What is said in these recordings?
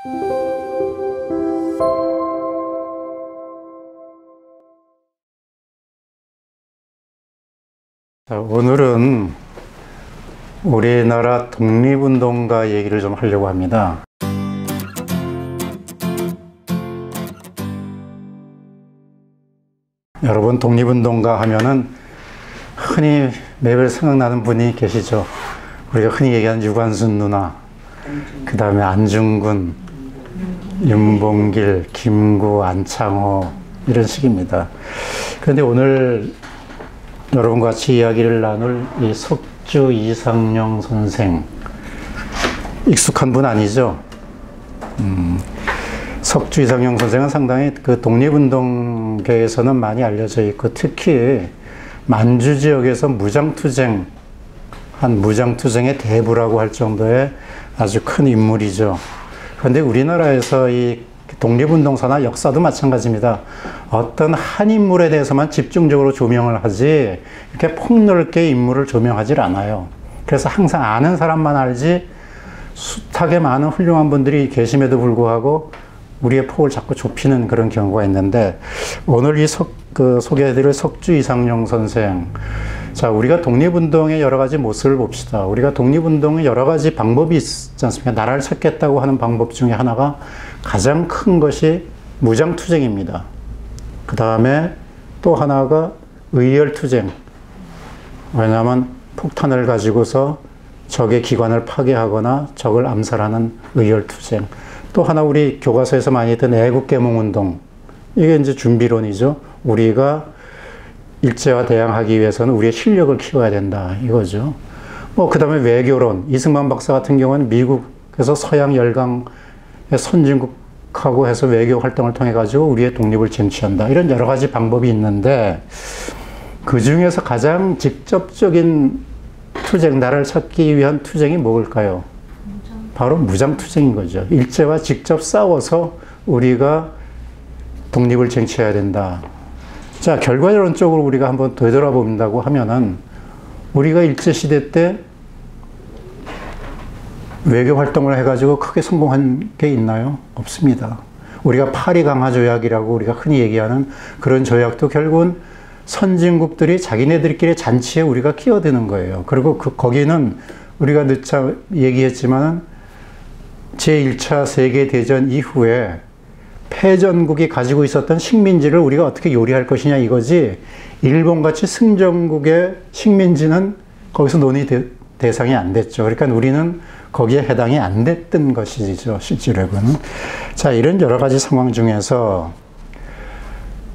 자, 오늘은 우리나라 독립운동가 얘기를 좀 하려고 합니다. 여러분, 독립운동가 하면은 흔히 매번 생각나는 분이 계시죠. 우리가 흔히 얘기하는 유관순 누나, 그 다음에 안중근, 윤봉길, 김구, 안창호 이런 식입니다. 그런데 오늘 여러분과 같이 이야기를 나눌 이 석주 이상용 선생, 익숙한 분 아니죠? 석주 이상용 선생은 상당히 그 독립운동계에서는 많이 알려져 있고, 특히 만주 지역에서 무장투쟁의 대부라고 할 정도의 아주 큰 인물이죠. 그런데 우리나라에서 이 독립운동사나 역사도 마찬가지입니다. 어떤 한 인물에 대해서만 집중적으로 조명을 하지 이렇게 폭넓게 인물을 조명하지 않아요. 그래서 항상 아는 사람만 알지 숱하게 많은 훌륭한 분들이 계심에도 불구하고 우리의 폭을 자꾸 좁히는 그런 경우가 있는데, 오늘 소개해드릴 석주 이상용 선생. 자, 우리가 독립운동의 여러 가지 모습을 봅시다. 우리가 독립운동의 여러 가지 방법이 있지 않습니까? 나라를 찾겠다고 하는 방법 중에 하나가, 가장 큰 것이 무장투쟁입니다. 그 다음에 또 하나가 의열투쟁. 왜냐하면 폭탄을 가지고서 적의 기관을 파괴하거나 적을 암살하는 의열투쟁. 또 하나 우리 교과서에서 많이 했던 애국계몽운동. 이게 이제 준비론이죠. 우리가 일제와 대항하기 위해서는 우리의 실력을 키워야 된다, 이거죠. 그 다음에 외교론. 이승만 박사 같은 경우는 미국에서 서양 열강의 선진국하고 해서 외교 활동을 통해 가지고 우리의 독립을 쟁취한다. 이런 여러 가지 방법이 있는데, 그 중에서 가장 직접적인 투쟁, 나라를 찾기 위한 투쟁이 뭘까요? 바로 무장투쟁인 거죠. 일제와 직접 싸워서 우리가 독립을 쟁취해야 된다. 자, 결과론적으로 우리가 한번 되돌아본다고 하면은, 우리가 일제시대 때 외교 활동을 해가지고 크게 성공한 게 있나요? 없습니다. 우리가 파리 강화 조약이라고 우리가 흔히 얘기하는 그런 조약도 결국은 선진국들이 자기네들끼리 잔치에 우리가 끼어드는 거예요. 그리고 거기는 우리가 늦자 얘기했지만은 제1차 세계대전 이후에 패전국이 가지고 있었던 식민지를 우리가 어떻게 요리할 것이냐 이거지, 일본같이 승전국의 식민지는 거기서 논의 대상이 안 됐죠. 그러니까 우리는 거기에 해당이 안 됐던 것이죠, 실제로는. 자, 이런 여러 가지 상황 중에서,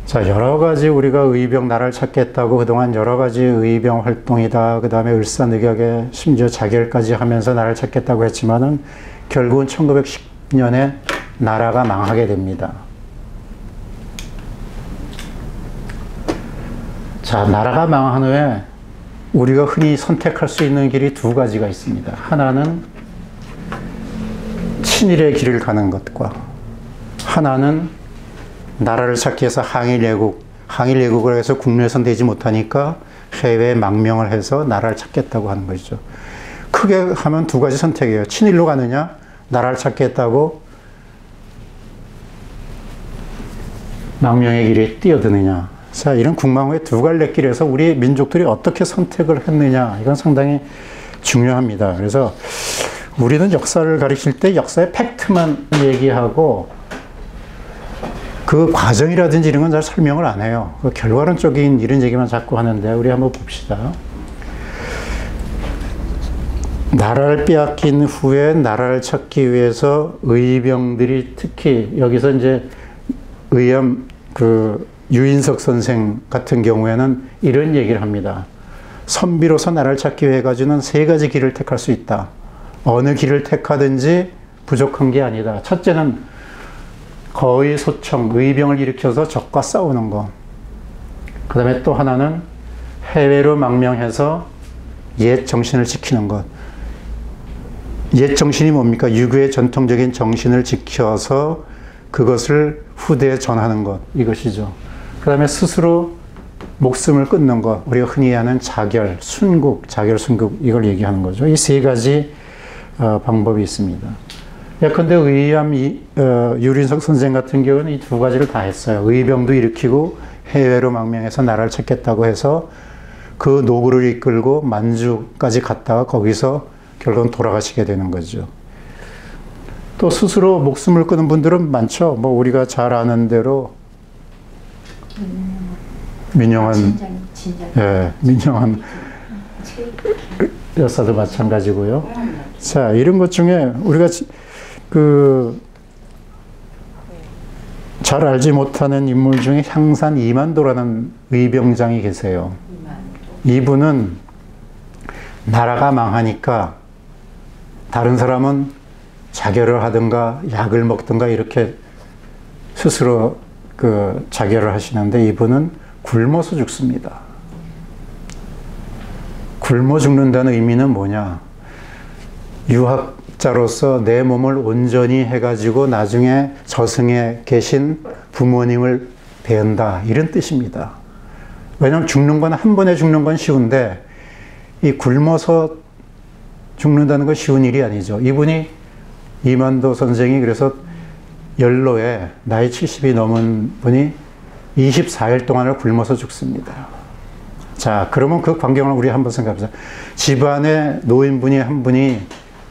자, 여러 가지 우리가 의병 나라를 찾겠다고 그동안 여러 가지 의병 활동이다, 그 다음에 을사늑약에 심지어 자결까지 하면서 나라를 찾겠다고 했지만은 결국은 1910년에 나라가 망하게 됩니다. 자, 나라가 망한 후에 우리가 흔히 선택할 수 있는 길이 두 가지가 있습니다. 하나는 친일의 길을 가는 것과, 하나는 나라를 찾기 위해서 항일애국을 해서 국내에선 되지 못하니까 해외에 망명을 해서 나라를 찾겠다고 하는 것이죠. 크게 하면 두 가지 선택이에요. 친일로 가느냐, 나라를 찾겠다고 망명의 길에 뛰어드느냐. 자, 이런 국망후의 두 갈래 길에서 우리 민족들이 어떻게 선택을 했느냐, 이건 상당히 중요합니다. 그래서 우리는 역사를 가르칠 때 역사의 팩트만 얘기하고 그 과정이라든지 이런 건 잘 설명을 안 해요. 그 결과론적인 이런 얘기만 자꾸 하는데, 우리 한번 봅시다. 나라를 빼앗긴 후에 나라를 찾기 위해서 의병들이, 특히 여기서 이제 유인석 선생 같은 경우에는 이런 얘기를 합니다. 선비로서 나라를 찾기 위해 가지고는 세 가지 길을 택할 수 있다. 어느 길을 택하든지 부족한 게 아니다. 첫째는 거의 소청, 의병을 일으켜서 적과 싸우는 거. 그 다음에 또 하나는 해외로 망명해서 옛 정신을 지키는 것. 옛 정신이 뭡니까? 유교의 전통적인 정신을 지켜서 그것을 후대에 전하는 것. 이것이죠. 그 다음에 스스로 목숨을 끊는 것. 우리가 흔히 하는 자결, 순국, 이걸 얘기하는 거죠. 이 세 가지 방법이 있습니다. 예컨대 의암 유린석 선생 같은 경우는 이 두 가지를 다 했어요. 의병도 일으키고 해외로 망명해서 나라를 찾겠다고 해서 그 노구를 이끌고 만주까지 갔다가 거기서 결국은 돌아가시게 되는 거죠. 또 스스로 목숨을 끊은 분들은 많죠. 뭐 우리가 잘 아는 대로 민영환, 예, 민영환 여사도 마찬가지고요. 자, 이런 것 중에 우리가 잘 알지 못하는 인물 중에 향산 이만도라는 의병장이 계세요. 이분은 나라가 망하니까 다른 사람은 자결을 하든가 약을 먹든가 이렇게 스스로 자결을 하시는데 이분은 굶어서 죽습니다. 굶어 죽는다는 의미는 뭐냐? 유학자로서 내 몸을 온전히 해가지고 나중에 저승에 계신 부모님을 배운다 이런 뜻입니다. 왜냐하면 죽는 건 한 번에 죽는 건 쉬운데 이 굶어서 죽는다는 건 쉬운 일이 아니죠. 이분이 이만도 선생이 그래서 연로에 나이 70이 넘은 분이 24일 동안을 굶어서 죽습니다. 자, 그러면 그 광경을 우리 한번 생각해보자. 집안에 노인분이 한 분이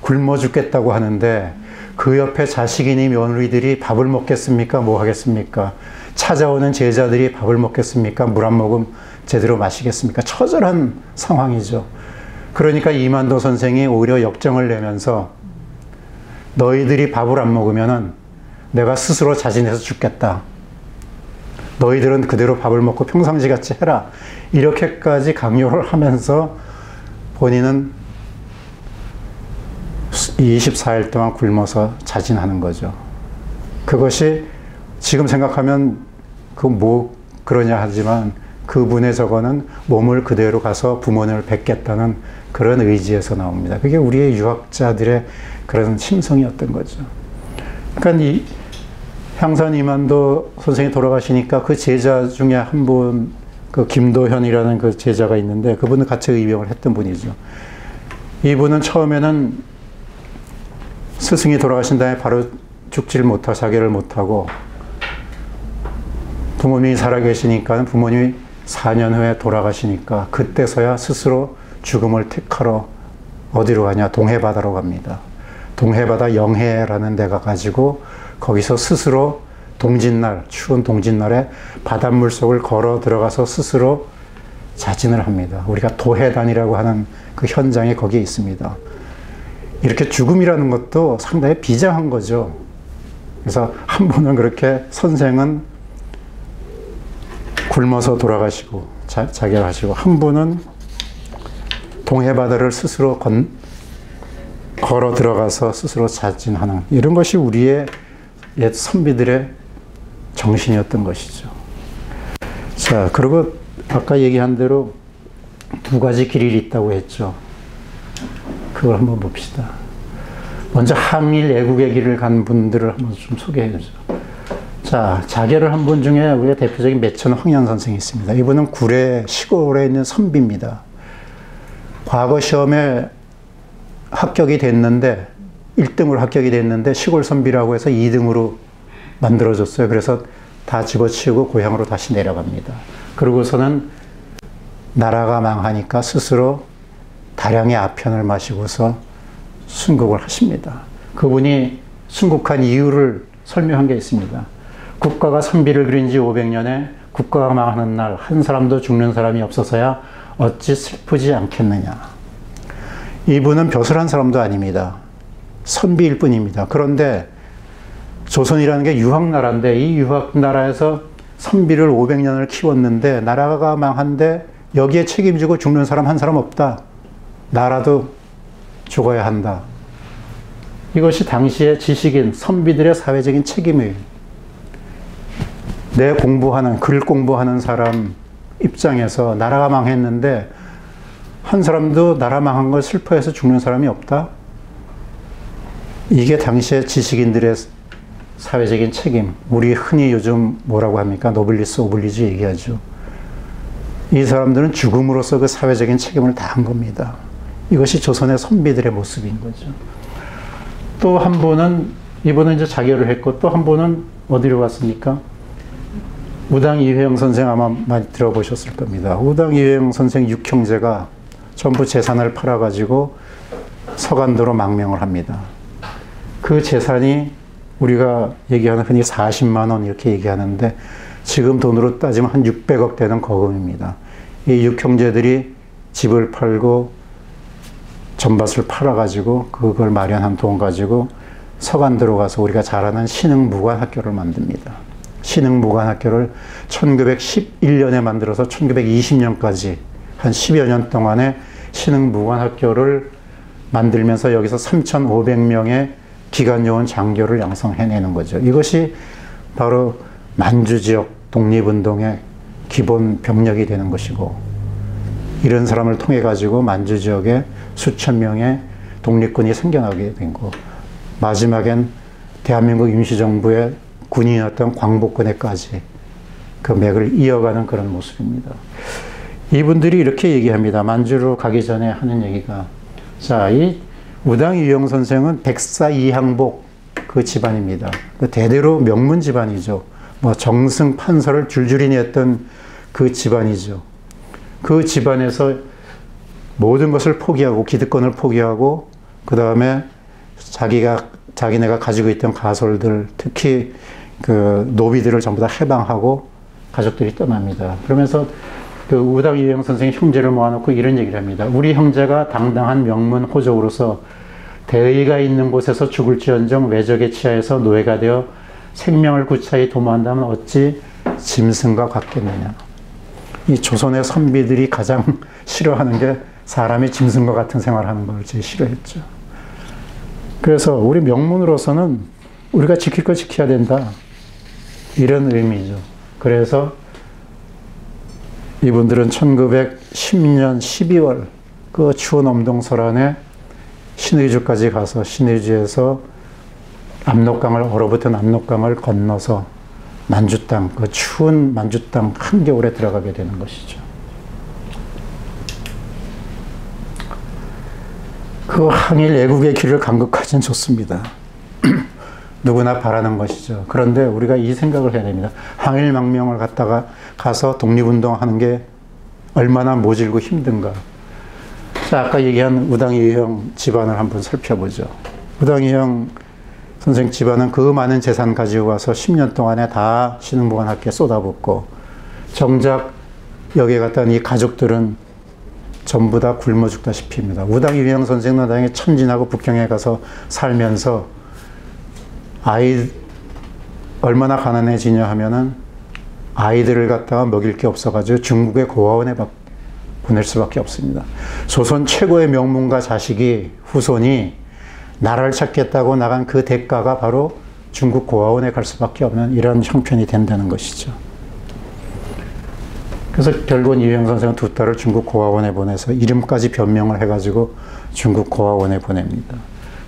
굶어 죽겠다고 하는데 그 옆에 자식이니 며느리들이 밥을 먹겠습니까? 뭐 하겠습니까? 찾아오는 제자들이 밥을 먹겠습니까? 물 한 모금 제대로 마시겠습니까? 처절한 상황이죠. 그러니까 이만도 선생이 오히려 역정을 내면서 너희들이 밥을 안 먹으면은 내가 스스로 자진해서 죽겠다. 너희들은 그대로 밥을 먹고 평상시같이 해라. 이렇게까지 강요를 하면서 본인은 24일 동안 굶어서 자진하는 거죠. 그것이 지금 생각하면 뭐 그러냐 하지만 그분의 저거는 몸을 그대로 가서 부모님을 뵙겠다는 그런 의지에서 나옵니다. 그게 우리의 유학자들의 그런 심성이었던 거죠. 그러니까 이 향산 이만도 선생이 돌아가시니까 그 제자 중에 한 분, 그 김도현이라는 그 제자가 있는데 그분은 같이 의병을 했던 분이죠. 이분은 처음에는 스승이 돌아가신 다음에 바로 죽지를 못하고 자결을 못하고 부모님이 살아계시니까 부모님이 4년 후에 돌아가시니까 그때서야 스스로 죽음을 택하러 어디로 가냐? 동해바다로 갑니다. 동해바다 영해라는 데가 가지고 거기서 스스로 동짓날, 추운 동짓날에 바닷물 속을 걸어 들어가서 스스로 자진을 합니다. 우리가 도해단이라고 하는 그 현장이 거기에 있습니다. 이렇게 죽음이라는 것도 상당히 비장한 거죠. 그래서 한 분은 그렇게 선생은 굶어서 돌아가시고 자결하시고 한 분은 동해바다를 스스로 걸어 들어가서 스스로 자진하는 이런 것이 우리의 옛 선비들의 정신이었던 것이죠. 자, 그리고 아까 얘기한 대로 두 가지 길이 있다고 했죠. 그걸 한번 봅시다. 먼저 항일 애국의 길을 간 분들을 한번 좀 소개해 주죠. 자, 자결을 한 분 중에 우리가 대표적인 매천 황양 선생이 있습니다. 이분은 구례 시골에 있는 선비입니다. 과거 시험에 합격이 됐는데 1등으로 합격이 됐는데 시골 선비라고 해서 2등으로 만들어졌어요. 그래서 다 집어치우고 고향으로 다시 내려갑니다. 그러고서는 나라가 망하니까 스스로 다량의 아편을 마시고서 순국을 하십니다. 그분이 순국한 이유를 설명한 게 있습니다. 국가가 선비를 그린 지 500년에 국가가 망하는 날 한 사람도 죽는 사람이 없어서야 어찌 슬프지 않겠느냐. 이분은 벼슬한 사람도 아닙니다. 선비일 뿐입니다. 그런데 조선이라는 게 유학나라인데 이 유학나라에서 선비를 500년을 키웠는데 나라가 망한데 여기에 책임지고 죽는 사람 한 사람 없다. 나라도 죽어야 한다. 이것이 당시의 지식인 선비들의 사회적인 책임이에요. 내 공부하는 글 공부하는 사람 입장에서 나라가 망했는데 한 사람도 나라 망한 걸 슬퍼해서 죽는 사람이 없다. 이게 당시의 지식인들의 사회적인 책임. 우리 흔히 요즘 뭐라고 합니까? 노블리스 오블리주 얘기하죠. 이 사람들은 죽음으로써 그 사회적인 책임을 다한 겁니다. 이것이 조선의 선비들의 모습인 거죠. 또 한 분은 이분은 이제 자결을 했고 또 한 분은 어디로 갔습니까? 우당 이회영 선생 아마 많이 들어보셨을 겁니다. 우당 이회영 선생 6형제가 전부 재산을 팔아가지고 서간도로 망명을 합니다. 그 재산이 우리가 얘기하는 흔히 40만 원 이렇게 얘기하는데 지금 돈으로 따지면 한 600억 되는 거금입니다. 이 6형제들이 집을 팔고 전밭을 팔아가지고 그걸 마련한 돈 가지고 서간도로 가서 우리가 잘 아는 신흥무관학교를 만듭니다. 신흥무관학교를 1911년에 만들어서 1920년까지 한 10여 년 동안에 신흥무관학교를 만들면서 여기서 3,500명의 기간요원 장교를 양성해내는 거죠. 이것이 바로 만주지역 독립운동의 기본 병력이 되는 것이고, 이런 사람을 통해 가지고 만주지역에 수천 명의 독립군이 생겨나게 된 거, 마지막엔 대한민국 임시정부의 군인이었던 광복군에까지 그 맥을 이어가는 그런 모습입니다. 이분들이 이렇게 얘기합니다. 만주로 가기 전에 하는 얘기가, 자, 이 우당 이회영 선생은 백사 이항복 그 집안입니다. 그 대대로 명문 집안이죠. 뭐 정승 판서를 줄줄이 냈던 그 집안이죠. 그 집안에서 모든 것을 포기하고 기득권을 포기하고 그 다음에 자기네가 가지고 있던 가솔들, 특히 그 노비들을 전부 다 해방하고 가족들이 떠납니다. 그러면서 그 우당 이회영 선생이 형제를 모아놓고 이런 얘기를 합니다. 우리 형제가 당당한 명문 호족으로서 대의가 있는 곳에서 죽을지언정 외적의 치하에서 노예가 되어 생명을 구차히 도모한다면 어찌 짐승과 같겠느냐. 이 조선의 선비들이 가장 싫어하는 게 사람이 짐승과 같은 생활을 하는 걸 제일 싫어했죠. 그래서 우리 명문으로서는 우리가 지킬 거 지켜야 된다, 이런 의미죠. 그래서 이분들은 1910년 12월 그 추운 엄동설안에 신의주까지 가서 신의주에서 압록강을, 얼어붙은 압록강을 건너서 만주 땅, 그 추운 만주 땅 한겨울에 들어가게 되는 것이죠. 그 항일 애국의 길을 간극하진 좋습니다. 누구나 바라는 것이죠. 그런데 우리가 이 생각을 해야 됩니다. 항일망명을 갔다가 가서 독립운동하는 게 얼마나 모질고 힘든가. 자, 아까 얘기한 우당 이회영 집안을 한번 살펴보죠. 우당 이회영 선생 집안은 그 많은 재산 가지고 와서 10년 동안에 다 신흥무관학교에 쏟아붓고, 정작 여기에 갔던 이 가족들은 전부 다 굶어 죽다시피입니다. 우당 이회영 선생은 나중에 천진하고 북경에 가서 살면서 얼마나 가난해지냐 하면은 아이들을 갖다가 먹일 게 없어가지고 중국의 고아원에 보낼 수밖에 없습니다. 조선 최고의 명문가 자식이, 후손이 나라를 찾겠다고 나간 그 대가가 바로 중국 고아원에 갈 수밖에 없는 이런 형편이 된다는 것이죠. 그래서 결국은 이회영 선생은 두 딸을 중국 고아원에 보내서 이름까지 변명을 해가지고 중국 고아원에 보냅니다.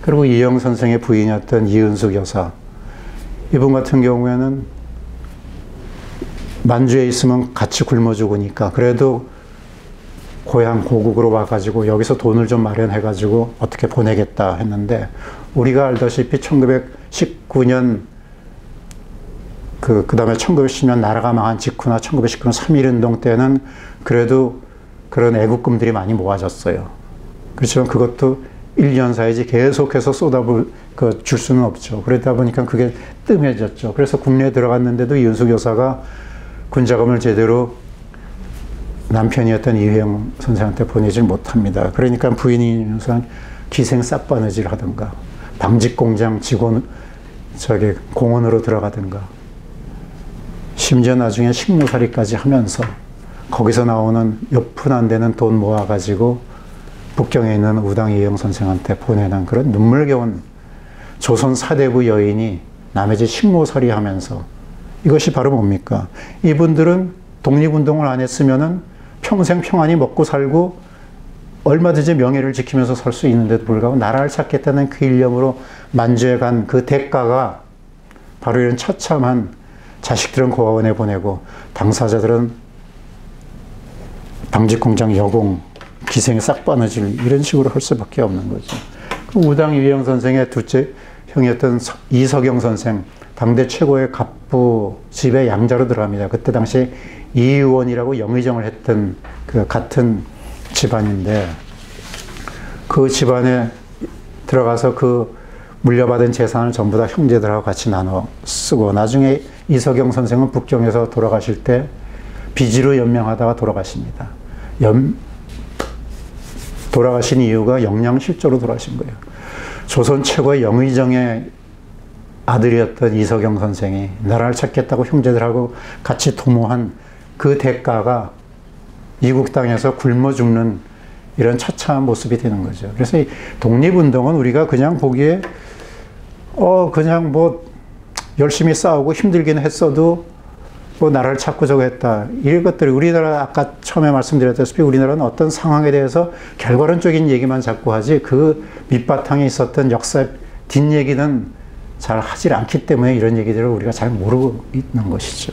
그리고 이회영 선생의 부인이었던 이은숙 여사, 이분 같은 경우에는 만주에 있으면 같이 굶어 죽으니까 그래도 고향 고국으로 와가지고 여기서 돈을 좀 마련해가지고 어떻게 보내겠다 했는데, 우리가 알다시피 1919년 그 다음에 1910년 나라가 망한 직후나 1919년 3.1운동 때는 그래도 그런 애국금들이 많이 모아졌어요. 그렇지만 그것도 1년 사이지 계속해서 줄 수는 없죠. 그러다 보니까 그게 뜸해졌죠. 그래서 국내에 들어갔는데도 이은숙 여사가 군자금을 제대로 남편이었던 이회영 선생한테 보내질 못합니다. 그러니까 부인이 항상 기생 싹바느질 하든가, 방직공장 공원으로 들어가든가, 심지어 나중에 식모살이까지 하면서 거기서 나오는 몇 푼 안 되는 돈 모아가지고 북경에 있는 우당 이회영 선생한테 보내는 그런 눈물겨운 조선 사대부 여인이 남의 집 식모살이 하면서, 이것이 바로 뭡니까? 이분들은 독립운동을 안 했으면은 평생 평안히 먹고 살고 얼마든지 명예를 지키면서 살 수 있는데도 불구하고 나라를 찾겠다는 그 일념으로 만주에 간 그 대가가 바로 이런 처참한, 자식들은 고아원에 보내고 당사자들은 방직공장 여공, 기생의 싹바느질, 이런 식으로 할 수밖에 없는 거죠. 우당 이회영 선생의 둘째 형이었던 이석영 선생, 당대 최고의 갑부 집의 양자로 들어갑니다. 그때 당시 이의원이라고 영의정을 했던 그 같은 집안인데, 그 집안에 들어가서 그 물려받은 재산을 전부 다 형제들하고 같이 나눠 쓰고, 나중에 이석영 선생은 북경에서 돌아가실 때 비지로 연명하다가 돌아가십니다. 돌아가신 이유가 영양실조로 돌아가신 거예요. 조선 최고의 영의정의 아들이었던 이석영 선생이 나라를 찾겠다고 형제들하고 같이 도모한 그 대가가 이국 땅에서 굶어 죽는 이런 처참한 모습이 되는 거죠. 그래서 이 독립운동은 우리가 그냥 보기에 그냥 뭐 열심히 싸우고 힘들긴 했어도 뭐 나라를 찾고 저거 했다, 이런 것들이, 우리나라 아까 처음에 말씀드렸다시피 우리나라는 어떤 상황에 대해서 결과론적인 얘기만 자꾸 하지 그 밑바탕에 있었던 역사 뒷얘기는 잘 하질 않기 때문에 이런 얘기들을 우리가 잘 모르고 있는 것이죠.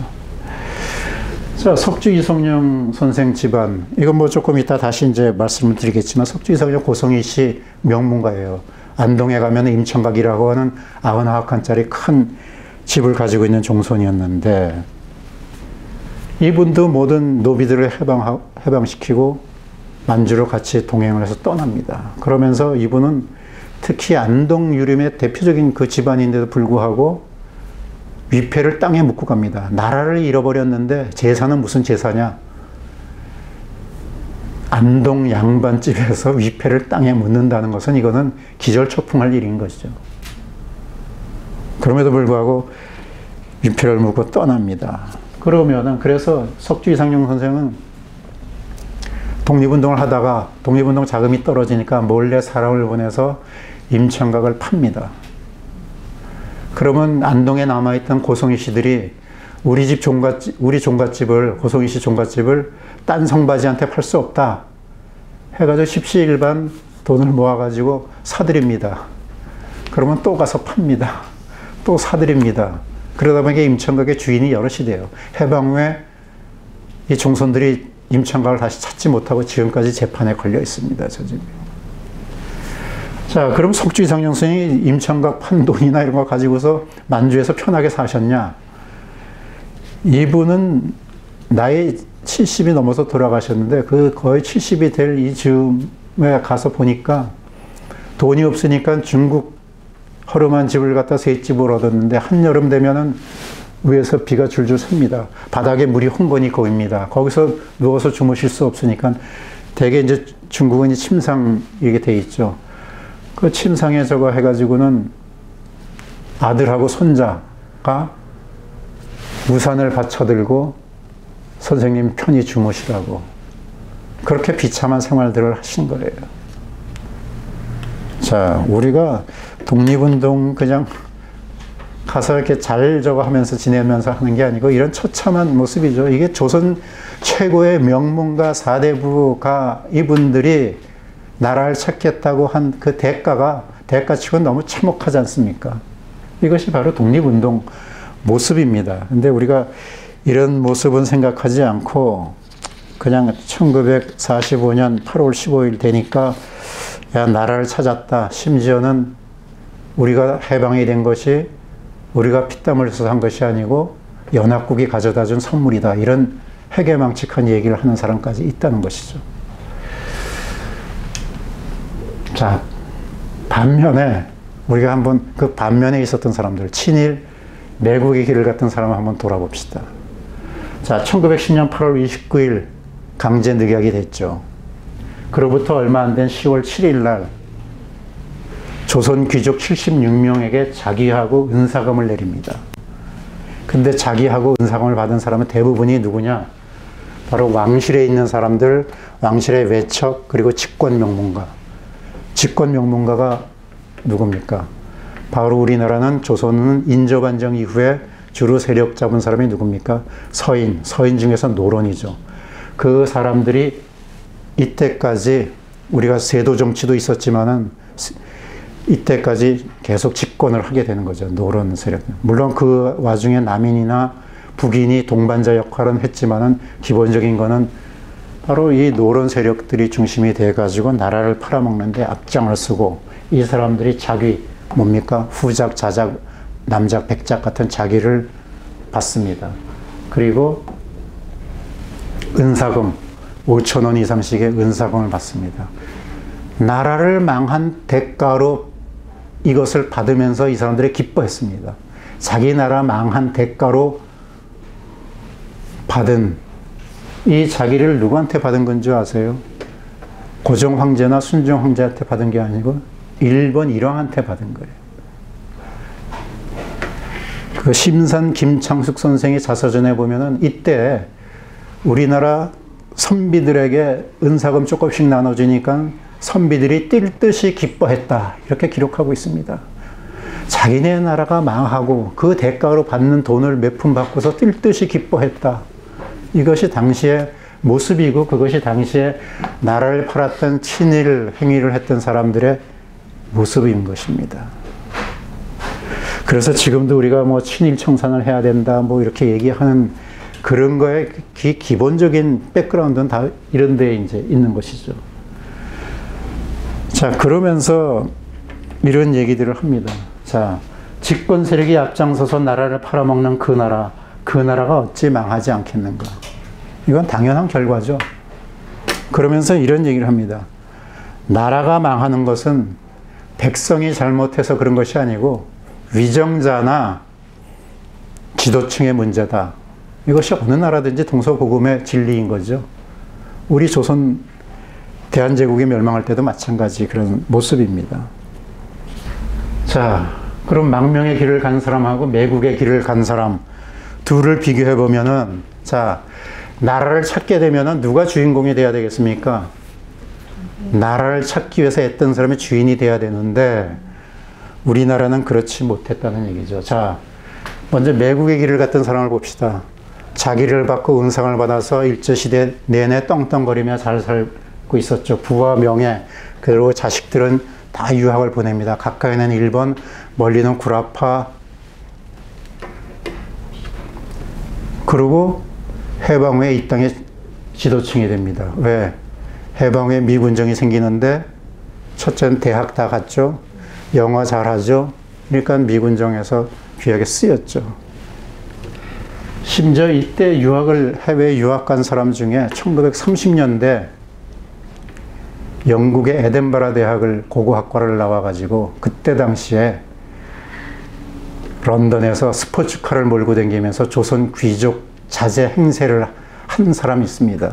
자, 석주 이성룡 선생 집안, 이건 뭐 조금 이따 다시 이제 말씀을 드리겠지만, 석주 이성룡 고성희 씨 명문가예요. 안동에 가면 임청각이라고 하는 99칸짜리 큰 집을 가지고 있는 종손이었는데, 이분도 모든 노비들을 해방시키고 만주로 같이 동행을 해서 떠납니다. 그러면서 이분은 특히 안동 유림의 대표적인 그 집안인데도 불구하고 위패를 땅에 묻고 갑니다. 나라를 잃어버렸는데 제사는 무슨 제사냐? 안동 양반집에서 위패를 땅에 묻는다는 것은 이거는 기절초풍할 일인 것이죠. 그럼에도 불구하고 위패를 묻고 떠납니다. 그래서 석주 이상용 선생은 독립운동을 하다가 독립운동 자금이 떨어지니까 몰래 사람을 보내서 임청각을 팝니다. 그러면 안동에 남아있던 고성희 씨들이 우리 종갓집을, 고성희 씨 종갓집을 딴 성바지한테 팔 수 없다 해가지고 십시일반 돈을 모아가지고 사드립니다. 그러면 또 가서 팝니다. 또 사드립니다. 그러다 보니까 임청각의 주인이 여럿이 돼요. 해방 후에 이 종손들이 임청각을 다시 찾지 못하고 지금까지 재판에 걸려 있습니다. 저 집이. 자, 그럼 석주 이상용 선생이 임청각 판 돈이나 이런 거 가지고서 만주에서 편하게 사셨냐? 이분은 나이 70이 넘어서 돌아가셨는데, 그 거의 70이 될 이 즈음에 가서 보니까 돈이 없으니까 중국 허름한 집을 갖다 새 집을 얻었는데, 한여름 되면은 위에서 비가 줄줄 샙니다. 바닥에 물이 흥건히 고입니다. 거기서 누워서 주무실 수 없으니까 대개 이제 중국은 침상 이게 돼 있죠. 그 침상에 저거 해가지고는 아들하고 손자가 우산을 받쳐들고 선생님 편히 주무시라고 그렇게 비참한 생활들을 하신 거예요. 자, 우리가 독립운동 그냥 가서 이렇게 잘 저거 하면서 지내면서 하는 게 아니고 이런 처참한 모습이죠. 이게 조선 최고의 명문가 사대부가 이분들이 나라를 찾겠다고 한 그 대가치고는 너무 참혹하지 않습니까? 이것이 바로 독립운동 모습입니다. 근데 우리가 이런 모습은 생각하지 않고 그냥 1945년 8월 15일 되니까 야, 나라를 찾았다. 심지어는 우리가 해방이 된 것이 우리가 피땀을 흘려서 한 것이 아니고 연합국이 가져다 준 선물이다. 이런 회개망측한 얘기를 하는 사람까지 있다는 것이죠. 자, 반면에 우리가 한번 그 반면에 있었던 사람들, 친일 매국의 길을 갔던 사람을 한번 돌아봅시다. 자, 1910년 8월 29일 강제 늑약이 됐죠. 그로부터 얼마 안 된 10월 7일 날 조선 귀족 76명에게 자기하고 은사금을 내립니다. 근데 자기하고 은사금을 받은 사람은 대부분이 누구냐? 바로 왕실에 있는 사람들, 왕실의 외척, 그리고 직권 명문가. 직권 명문가가 누굽니까? 바로 우리나라는 조선은 인조반정 이후에 주로 세력 잡은 사람이 누굽니까? 서인 중에서 노론이죠. 그 사람들이 이때까지 우리가 세도 정치도 있었지만은 이때까지 계속 집권을 하게 되는 거죠. 노론 세력. 물론 그 와중에 남인이나 북인이 동반자 역할은 했지만은 기본적인 거는 바로 이 노론 세력들이 중심이 돼가지고 나라를 팔아먹는데 앞장을 쓰고 이 사람들이 자기 뭡니까? 후작, 자작, 남작, 백작 같은 자기를 받습니다. 그리고 은사금 5,000원 이상씩의 은사금을 받습니다. 나라를 망한 대가로 이것을 받으면서 이 사람들이 기뻐했습니다. 자기 나라 망한 대가로 받은 이 자기를 누구한테 받은 건지 아세요? 고종 황제나 순종 황제한테 받은 게 아니고 일본 일왕한테 받은 거예요. 그 심산 김창숙 선생의 자서전에 보면은 이때 우리나라 선비들에게 은사금 조금씩 나눠주니까 선비들이 뛸 듯이 기뻐했다. 이렇게 기록하고 있습니다. 자기네 나라가 망하고 그 대가로 받는 돈을 몇 푼 받고서 뛸 듯이 기뻐했다. 이것이 당시의 모습이고 그것이 당시에 나라를 팔았던 친일 행위를 했던 사람들의 모습인 것입니다. 그래서 지금도 우리가 뭐 친일 청산을 해야 된다 뭐 이렇게 얘기하는 그런 거에 기본적인 백그라운드는 다 이런 데에 이제 있는 것이죠. 자, 그러면서 이런 얘기들을 합니다. 자, 집권 세력이 앞장서서 나라를 팔아먹는 그 나라가 어찌 망하지 않겠는가. 이건 당연한 결과죠. 그러면서 이런 얘기를 합니다. 나라가 망하는 것은 백성이 잘못해서 그런 것이 아니고 위정자나 지도층의 문제다. 이것이 어느 나라든지 동서고금의 진리인 거죠. 우리 조선 대한제국이 멸망할 때도 마찬가지 그런 모습입니다. 자, 그럼 망명의 길을 간 사람하고 매국의 길을 간 사람 둘을 비교해 보면은, 자, 나라를 찾게 되면은 누가 주인공이 돼야 되겠습니까? 나라를 찾기 위해서 애떤 사람이 주인이 돼야 되는데 우리나라는 그렇지 못했다는 얘기죠. 자, 먼저 매국의 길을 갔던 사람을 봅시다. 자기를 받고 은상을 받아서 일제시대 내내 떵떵거리며 잘 살고 있었죠. 부와 명예, 그리고 자식들은 다 유학을 보냅니다. 가까이는 일본, 멀리는 구라파. 그리고 해방 후에 이 땅의 지도층이 됩니다. 왜? 해방 후에 미군정이 생기는데 첫째는 대학 다 갔죠. 영어 잘하죠. 그러니까 미군정에서 귀하게 쓰였죠. 심지어 이때 해외 유학 간 사람 중에 1930년대 영국의 에덴버러 대학을 고고학과를 나와가지고 그때 당시에 런던에서 스포츠카를 몰고 다니면서 조선 귀족 자제 행세를 한 사람이 있습니다.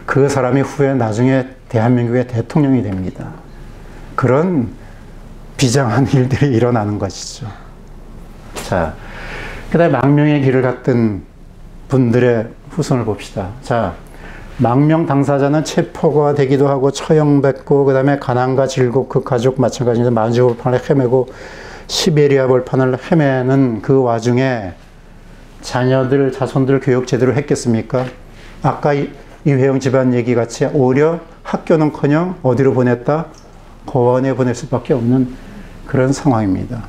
그 사람이 후에 나중에 대한민국의 대통령이 됩니다. 그런 비장한 일들이 일어나는 것이죠. 자, 그 다음에 망명의 길을 갔던 분들의 후손을 봅시다. 자, 망명 당사자는 체포가 되기도 하고 처형받고 그 다음에 가난과 질곡 그 가족 마찬가지인데 만주 벌판을 헤매고 시베리아 벌판을 헤매는 그 와중에 자녀들, 자손들 교육 제대로 했겠습니까? 아까 이회영 집안 얘기 같이 오히려 학교는커녕 어디로 보냈다? 고원에 보낼 수밖에 없는 그런 상황입니다.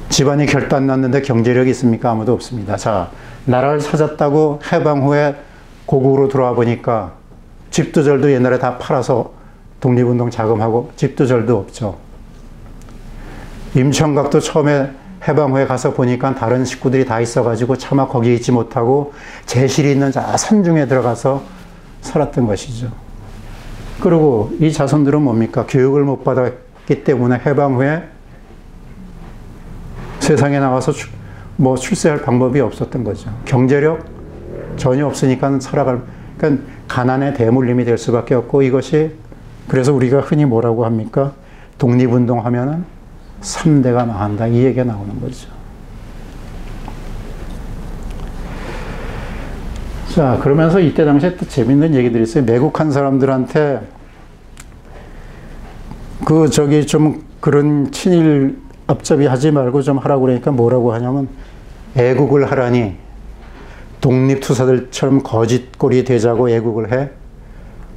집안이 결단 났는데 경제력이 있습니까? 아무도 없습니다. 자, 나라를 찾았다고 해방 후에 고국으로 돌아와 보니까 집도 절도 옛날에 다 팔아서 독립운동 자금하고 집도 절도 없죠. 임청각도 처음에 해방 후에 가서 보니까 다른 식구들이 다 있어가지고 차마 거기 있지 못하고 제실이 있는 산중에 들어가서 살았던 것이죠. 그리고 이 자손들은 뭡니까? 교육을 못 받았기 때문에 해방 후에 세상에 나와서 출세할 방법이 없었던 거죠. 경제력 전혀 없으니까 그러니까 가난의 대물림이 될 수밖에 없고 이것이 그래서 우리가 흔히 뭐라고 합니까? 독립운동 하면은 3대가 망한다. 이 얘기가 나오는 거죠. 자, 그러면서 이때 당시에 또 재밌는 얘기들이 있어요. 매국한 사람들한테 좀 그런 친일 앞잡이 하지 말고 좀 하라고 그러니까 뭐라고 하냐면 애국을 하라니 독립투사들처럼 거짓골이 되자고 애국을 해?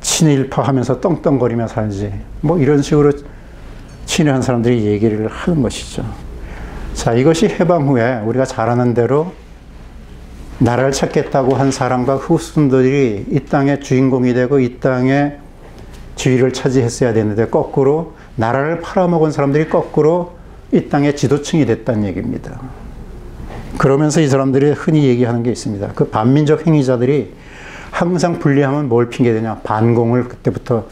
친일파 하면서 떵떵거리며 살지. 뭐 이런 식으로 친일한 사람들이 얘기를 하는 것이죠. 자, 이것이 해방 후에 우리가 잘 아는 대로 나라를 찾겠다고 한 사람과 후손들이 이 땅의 주인공이 되고 이 땅의 지위를 차지했어야 되는데 거꾸로 나라를 팔아먹은 사람들이 거꾸로 이 땅의 지도층이 됐다는 얘기입니다. 그러면서 이 사람들이 흔히 얘기하는 게 있습니다. 그 반민족 행위자들이 항상 불리하면 뭘 핑계대냐? 반공을 그때부터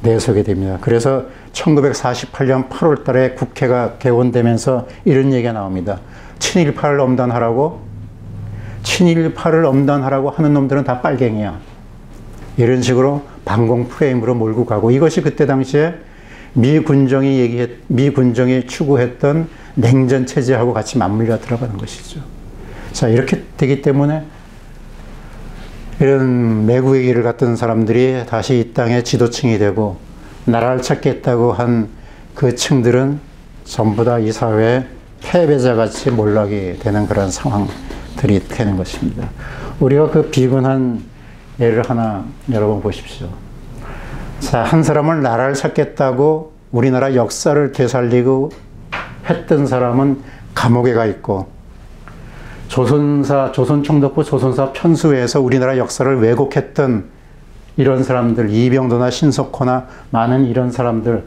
내세우게 됩니다. 그래서 1948년 8월 달에 국회가 개원되면서 이런 얘기가 나옵니다. 친일파를 엄단하라고 하는 놈들은 다 빨갱이야. 이런 식으로 반공 프레임으로 몰고 가고, 이것이 그때 당시에 미 군정이 추구했던 냉전 체제하고 같이 맞물려 들어가는 것이죠. 자, 이렇게 되기 때문에 이런 매국의 길을 갔던 사람들이 다시 이 땅의 지도층이 되고 나라를 찾겠다고 한 그 층들은 전부 다 이 사회에 패배자같이 몰락이 되는 그런 상황들이 되는 것입니다. 우리가 그 비근한 예를 하나 여러분 보십시오. 자, 한 사람을 나라를 찾겠다고 우리나라 역사를 되살리고 했던 사람은 감옥에 가 있고, 조선총독부 조선사 편수회에서 우리나라 역사를 왜곡했던 이런 사람들, 이병도나 신석호나 많은 이런 사람들,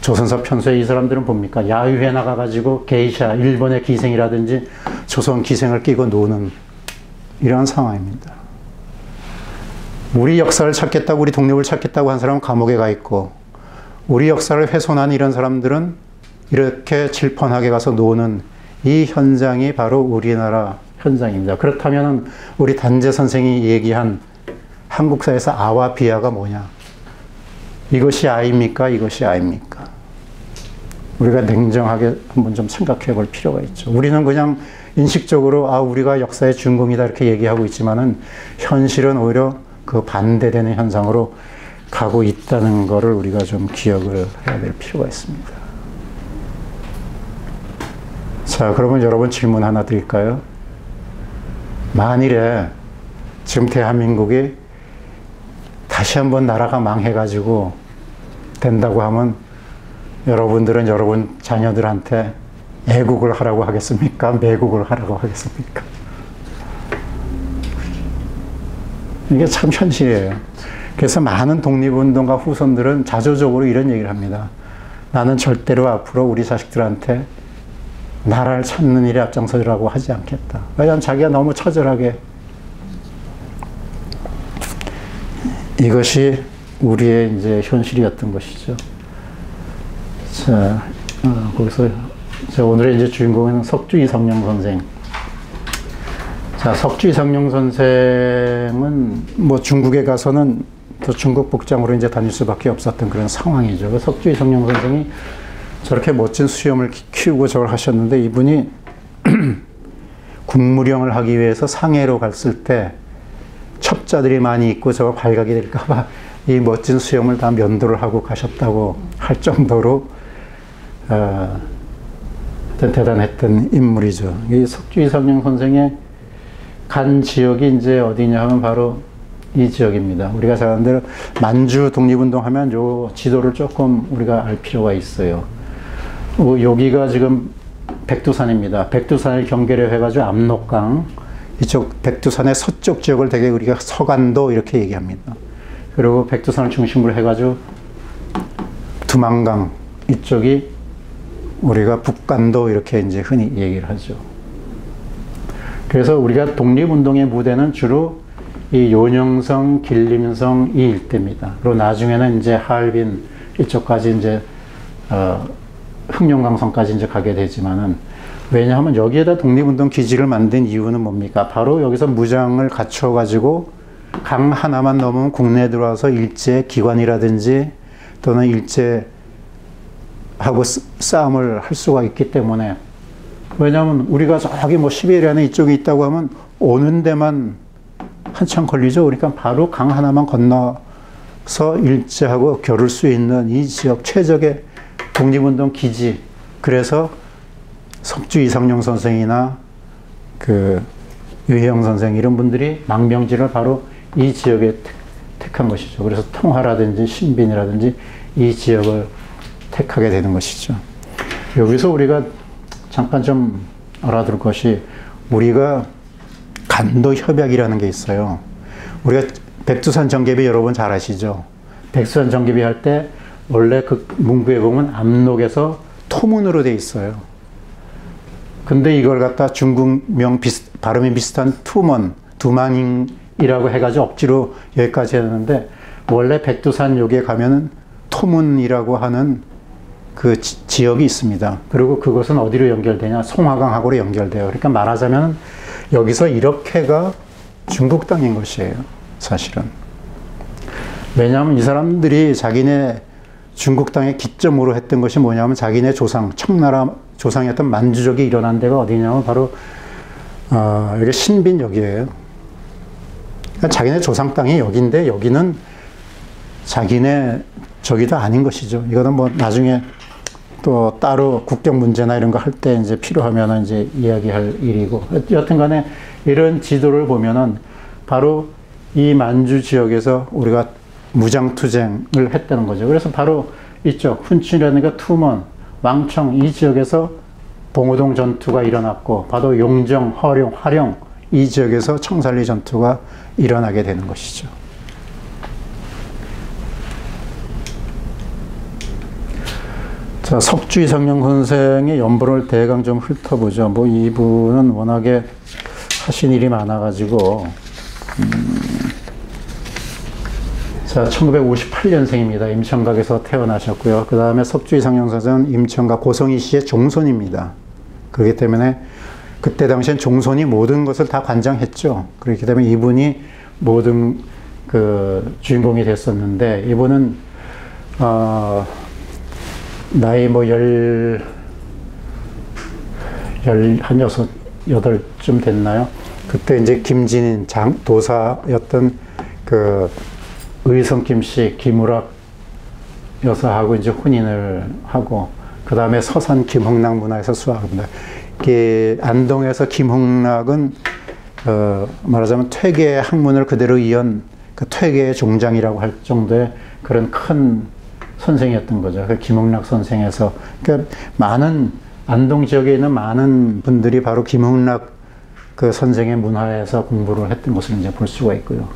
조선사 편수회 이 사람들은 뭡니까? 야유회 나가가지고 게이샤, 일본의 기생이라든지 조선 기생을 끼고 노는 이런 상황입니다. 우리 역사를 찾겠다고, 우리 독립을 찾겠다고 한 사람은 감옥에 가 있고, 우리 역사를 훼손한 이런 사람들은 이렇게 질펀하게 가서 노는 이 현장이 바로 우리나라 현장입니다. 그렇다면 우리 단재 선생이 얘기한 한국사에서 아와 비아가 뭐냐? 이것이 아입니까? 이것이 아닙니까? 우리가 냉정하게 한번 좀 생각해 볼 필요가 있죠. 우리는 그냥 인식적으로 우리가 역사의 준공이다 이렇게 얘기하고 있지만은 현실은 오히려 그 반대되는 현상으로 가고 있다는 것을 우리가 좀 기억을 해야 될 필요가 있습니다. 자, 그러면 여러분 질문 하나 드릴까요? 만일에 지금 대한민국이 다시 한번 나라가 망해가지고 된다고 하면 여러분들은 여러분 자녀들한테 애국을 하라고 하겠습니까? 매국을 하라고 하겠습니까? 이게 참 현실이에요. 그래서 많은 독립운동가 후손들은 자조적으로 이런 얘기를 합니다. 나는 절대로 앞으로 우리 자식들한테 나라를 찾는 일에 앞장서라고 하지 않겠다. 왜냐하면 자기가 너무 처절하게, 이것이 우리의 이제 현실이었던 것이죠. 자, 거기서 오늘의 이제 주인공은 석주 이성룡 선생. 자, 석주 이성룡 선생은 뭐 중국에 가서는 또 중국 복장으로 이제 다닐 수밖에 없었던 그런 상황이죠. 석주 이성룡 선생이 저렇게 멋진 수염을 키우고 저걸 하셨는데, 이분이 국무령을 하기 위해서 상해로 갔을 때 첩자들이 많이 있고 저거 발각이 될까봐 이 멋진 수염을 다 면도를 하고 가셨다고 할 정도로 대단했던 인물이죠. 이 석주 이성룡 선생의 간 지역이 이제 어디냐 하면 바로 이 지역입니다. 우리가 잘 아는 대로 만주 독립운동 하면 요 지도를 조금 우리가 알 필요가 있어요. 여기가 지금 백두산입니다. 백두산을 경계로 해가지고 압록강, 이쪽 백두산의 서쪽 지역을 되게 우리가 서간도 이렇게 얘기합니다. 그리고 백두산을 중심으로 해가지고 두만강 이쪽이 우리가 북간도 이렇게 이제 흔히 얘기를 하죠. 그래서 우리가 독립운동의 무대는 주로 이 요령성, 길림성 이 일대입니다. 그리고 나중에는 이제 하얼빈 이쪽까지 이제 흑룡강성까지 이제 가게 되지만은, 왜냐하면 여기에다 독립운동 기지를 만든 이유는 뭡니까? 바로 여기서 무장을 갖춰가지고 강 하나만 넘으면 국내에 들어와서 일제 기관이라든지 또는 일제하고 싸움을 할 수가 있기 때문에, 왜냐하면 우리가 저기 뭐 시베리아나 이쪽에 있다고 하면 오는 데만 한참 걸리죠. 그러니까 바로 강 하나만 건너서 일제하고 겨룰 수 있는 이 지역 최적의 독립운동 기지. 그래서 석주 이성룡 선생이나 그 유혜영 선생 이런 분들이 망명지를 바로 이 지역에 택한 것이죠. 그래서 통화라든지 신빈이라든지 이 지역을 택하게 되는 것이죠. 여기서 우리가 잠깐 좀 알아둘 것이, 우리가 간도 협약이라는 게 있어요. 우리가 백두산 정계비 여러분 잘 아시죠? 백두산 정계비 할 때 원래 그 문구에 보면 압록에서 토문으로 돼 있어요. 근데 이걸 갖다 중국명 발음이 비슷한 두만잉이라고 해가지고 억지로 여기까지 했는데, 원래 백두산 여기에 가면은 토문이라고 하는 그 지역이 있습니다. 그리고 그것은 어디로 연결되냐? 송화강하고로 연결돼요. 그러니까 말하자면 여기서 이렇게가 중국 땅인 것이에요, 사실은. 왜냐하면 이 사람들이 자기네 중국 땅의 기점으로 했던 것이 뭐냐면, 자기네 조상, 청나라 조상이었던 만주족이 일어난 데가 어디냐면 바로 여기 신빈역이에요. 그러니까 자기네 조상 땅이 여기인데, 여기는 자기네 저기도 아닌 것이죠. 이거는 뭐 나중에 또 따로 국경 문제나 이런 거 할 때 이제 필요하면 이제 이야기할 일이고, 여튼 간에 이런 지도를 보면은 바로 이 만주 지역에서 우리가 무장투쟁을 했다는 거죠. 그래서 바로 이쪽 훈춘이라든가 투먼, 왕청 이 지역에서 봉오동 전투가 일어났고, 바로 용정, 허룡, 화룡 이 지역에서 청산리 전투가 일어나게 되는 것이죠. 자, 석주 이상영 선생의 연분을 대강 좀 훑어보죠. 뭐 이분은 워낙에 하신 일이 많아가지고, 자, 1958년생입니다. 임천각에서 태어나셨고요. 그 다음에 석주 이상영 선생은 임천각 고성희 씨의 종손입니다. 그렇기 때문에 그때 당시엔 종손이 모든 것을 다 관장했죠. 그렇기 때문에 이분이 모든 그 주인공이 됐었는데, 이분은 나이 뭐 한 6, 8쯤 됐나요? 그때 이제 김진인 도사였던 그 의성 김씨, 김우락 여사하고 이제 혼인을 하고, 그 다음에 서산 김흥락 문화에서 수학합니다. 안동에서 김흥락은 말하자면 퇴계의 학문을 그대로 이은 그 퇴계의 종장이라고 할 정도의 그런 큰 선생이었던 거죠. 그 김흥락 선생에서, 그러니까 많은 안동 지역에 있는 많은 분들이 바로 김흥락 그 선생의 문화에서 공부를 했던 것을 이제 볼 수가 있고요.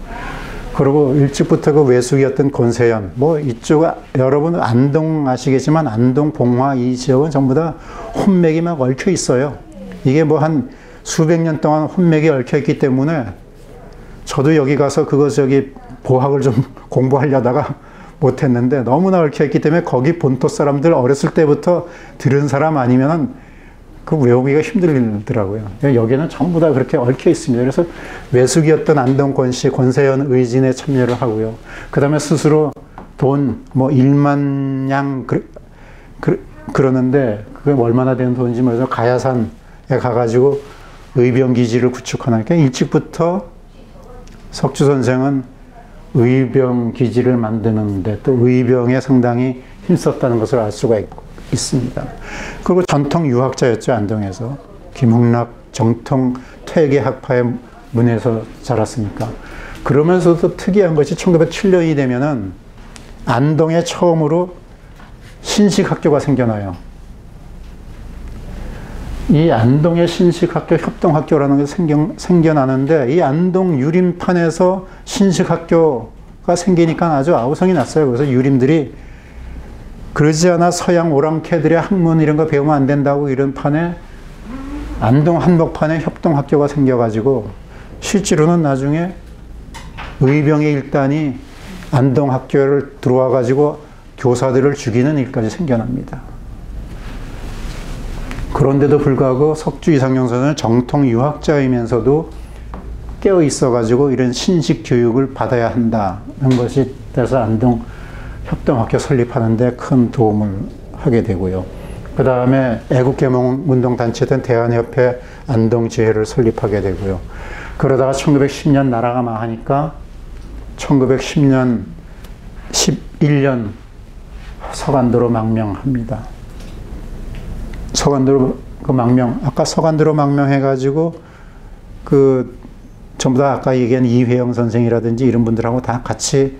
그리고 일찍부터 그 외숙이었던 권세현, 뭐 이쪽 여러분 안동 아시겠지만 안동 봉화 이 지역은 전부 다 혼맥이 막 얽혀 있어요. 이게 뭐 한 수백 년 동안 혼맥이 얽혀 있기 때문에, 저도 여기 가서 그거 보학을 좀 공부하려다가 못했는데, 너무나 얽혀있기 때문에 거기 본토 사람들 어렸을 때부터 들은 사람 아니면은 그 외우기가 힘들더라고요. 여기는 전부 다 그렇게 얽혀 있습니다. 그래서 외숙이었던 안동권 씨, 권세현 의진에 참여를 하고요. 그 다음에 스스로 돈, 뭐 1만 양, 그러는데 그게 얼마나 되는 돈인지 모르죠. 가야산에 가가지고 의병기지를 구축하니까 일찍부터 석주 선생은 의병 기지를 만드는데 또 의병에 상당히 힘썼다는 것을 알 수가 있습니다. 그리고 전통 유학자였죠, 안동에서. 김흥락 정통 퇴계 학파의 문에서 자랐으니까. 그러면서도 특이한 것이 1907년이 되면은 안동에 처음으로 신식학교가 생겨나요. 이 안동의 신식학교, 협동학교라는 게 생겨나는데, 이 안동 유림판에서 신식학교가 생기니까 아주 아우성이 났어요. 그래서 유림들이 그러지 않아 서양 오랑캐들의 학문 이런 거 배우면 안 된다고, 이런 판에 안동 한복판에 협동학교가 생겨가지고, 실제로는 나중에 의병의 일단이 안동학교를 들어와가지고 교사들을 죽이는 일까지 생겨납니다. 그런데도 불구하고 석주 이상영 선생은 정통 유학자이면서도 깨어 있어가지고 이런 신식 교육을 받아야 한다는 것이 돼서 안동 협동학교 설립하는데 큰 도움을 하게 되고요. 그 다음에 애국개몽운동단체된 대한협회 안동지회를 설립하게 되고요. 그러다가 1910년 나라가 망하니까 1910년 11년 서간도로 망명합니다. 서간도로 아까 서간도로 망명해가지고 전부 다 아까 얘기한 이회영 선생이라든지 이런 분들하고 다 같이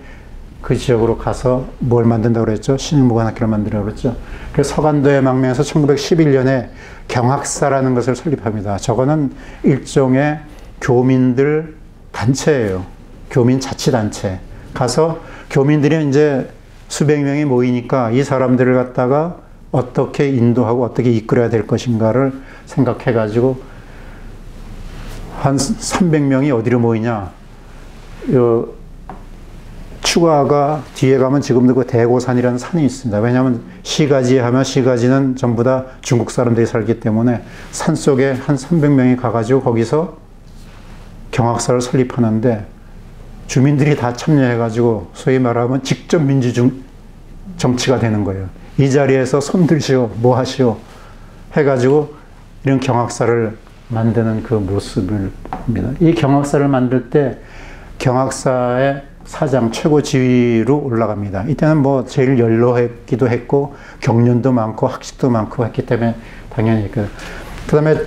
그 지역으로 가서 뭘 만든다고 그랬죠? 신흥무관학교를 만들라고 그랬죠? 그래서 서간도에 망명해서 1911년에 경학사라는 것을 설립합니다. 저거는 일종의 교민들 단체예요. 교민 자치단체. 가서 교민들이 이제 수백 명이 모이니까 이 사람들을 갖다가 어떻게 인도하고 어떻게 이끌어야 될 것인가를 생각해가지고 한 300명이 어디로 모이냐. 추가가 뒤에 가면 지금도 그 대고산이라는 산이 있습니다. 왜냐하면 시가지 하면 시가지는 전부 다 중국 사람들이 살기 때문에 산 속에 한 300명이 가가지고 거기서 경학사를 설립하는데 주민들이 다 참여해가지고 소위 말하면 직접 민주 정치가 되는 거예요. 이 자리에서 손 들시오, 뭐 하시오 해가지고 이런 경학사를 만드는 그 모습을 봅니다. 이 경학사를 만들 때 경학사의 사장 최고 지위로 올라갑니다. 이때는 뭐 제일 연로했기도 했고 경륜도 많고 학식도 많고 했기 때문에 당연히 그 다음에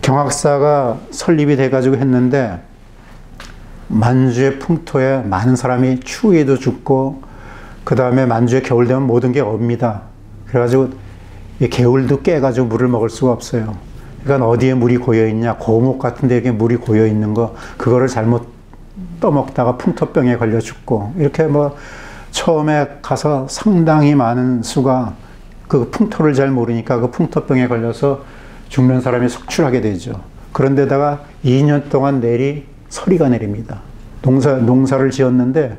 경학사가 설립이 돼가지고 했는데 만주의 풍토에 많은 사람이 추위에도 죽고 그 다음에 만주에 겨울 되면 모든 게 옵니다. 그래가지고 이 개울도 깨가지고 물을 먹을 수가 없어요. 그러니까 어디에 물이 고여있냐, 고목 같은 데 물이 고여있는 거 그거를 잘못 떠먹다가 풍토병에 걸려 죽고 이렇게 뭐 처음에 가서 상당히 많은 수가 그 풍토를 잘 모르니까 그 풍토병에 걸려서 죽는 사람이 속출하게 되죠. 그런데다가 2년 동안 내리 서리가 내립니다. 농사를 지었는데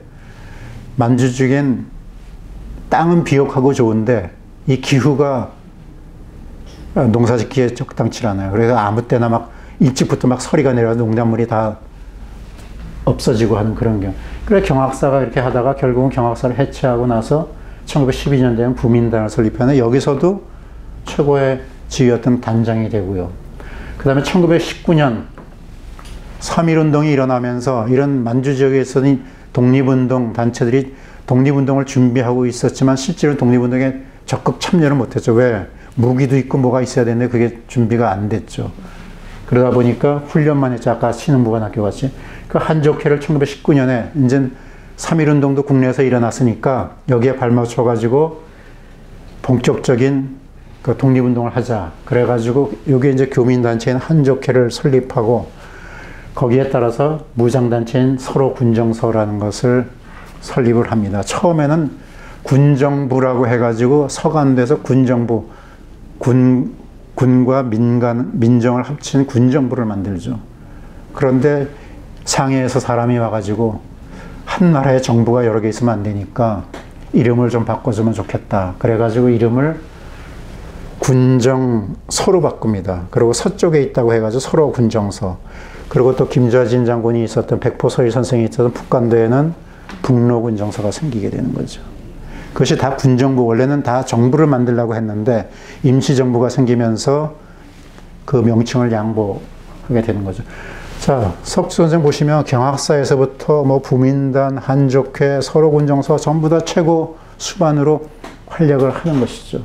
만주 쪽엔 땅은 비옥하고 좋은데 이 기후가 농사 짓기에 적당치 않아요. 그래서 아무 때나 막 일찍부터 막 서리가 내려서 농작물이 다 없어지고 하는 그런 경우. 그래 경학사가 이렇게 하다가 결국은 경학사를 해체하고 나서 1912년 되면 부민당을 설립하는데 여기서도 최고의 지휘였던 단장이 되고요. 그 다음에 1919년 3.1운동이 일어나면서 이런 만주 지역에서는 독립운동 단체들이 독립운동을 준비하고 있었지만 실제로 독립운동에 적극 참여를 못했죠. 왜? 무기도 있고 뭐가 있어야 되는데 그게 준비가 안 됐죠. 그러다 보니까 훈련만 했죠. 아까 신흥부관 학교 같이. 그 한족회를 1919년에 이제 3.1운동도 국내에서 일어났으니까 여기에 발맞춰가지고 본격적인 그 독립운동을 하자. 그래가지고 여기 이제 교민단체인 한족회를 설립하고 거기에 따라서 무장단체인 서로 군정서라는 것을 설립을 합니다. 처음에는 군정부라고 해가지고 서간돼서 군정부, 군과 민정을 합친 군정부를 만들죠. 그런데 상해에서 사람이 와가지고 한 나라의 정부가 여러 개 있으면 안 되니까 이름을 좀 바꿔주면 좋겠다. 그래가지고 이름을 군정서로 바꿉니다. 그리고 서쪽에 있다고 해가지고 서로 군정서. 그리고 또 김좌진 장군이 있었던 백포서일 선생이 있었던 북간도에는 북로군정서가 생기게 되는 거죠. 그것이 다 군정부, 원래는 다 정부를 만들려고 했는데 임시정부가 생기면서 그 명칭을 양보하게 되는 거죠. 자, 석주 선생 보시면 경학사에서부터 뭐 부민단, 한족회, 서로군정서 전부 다 최고 수반으로 활약을 하는 것이죠.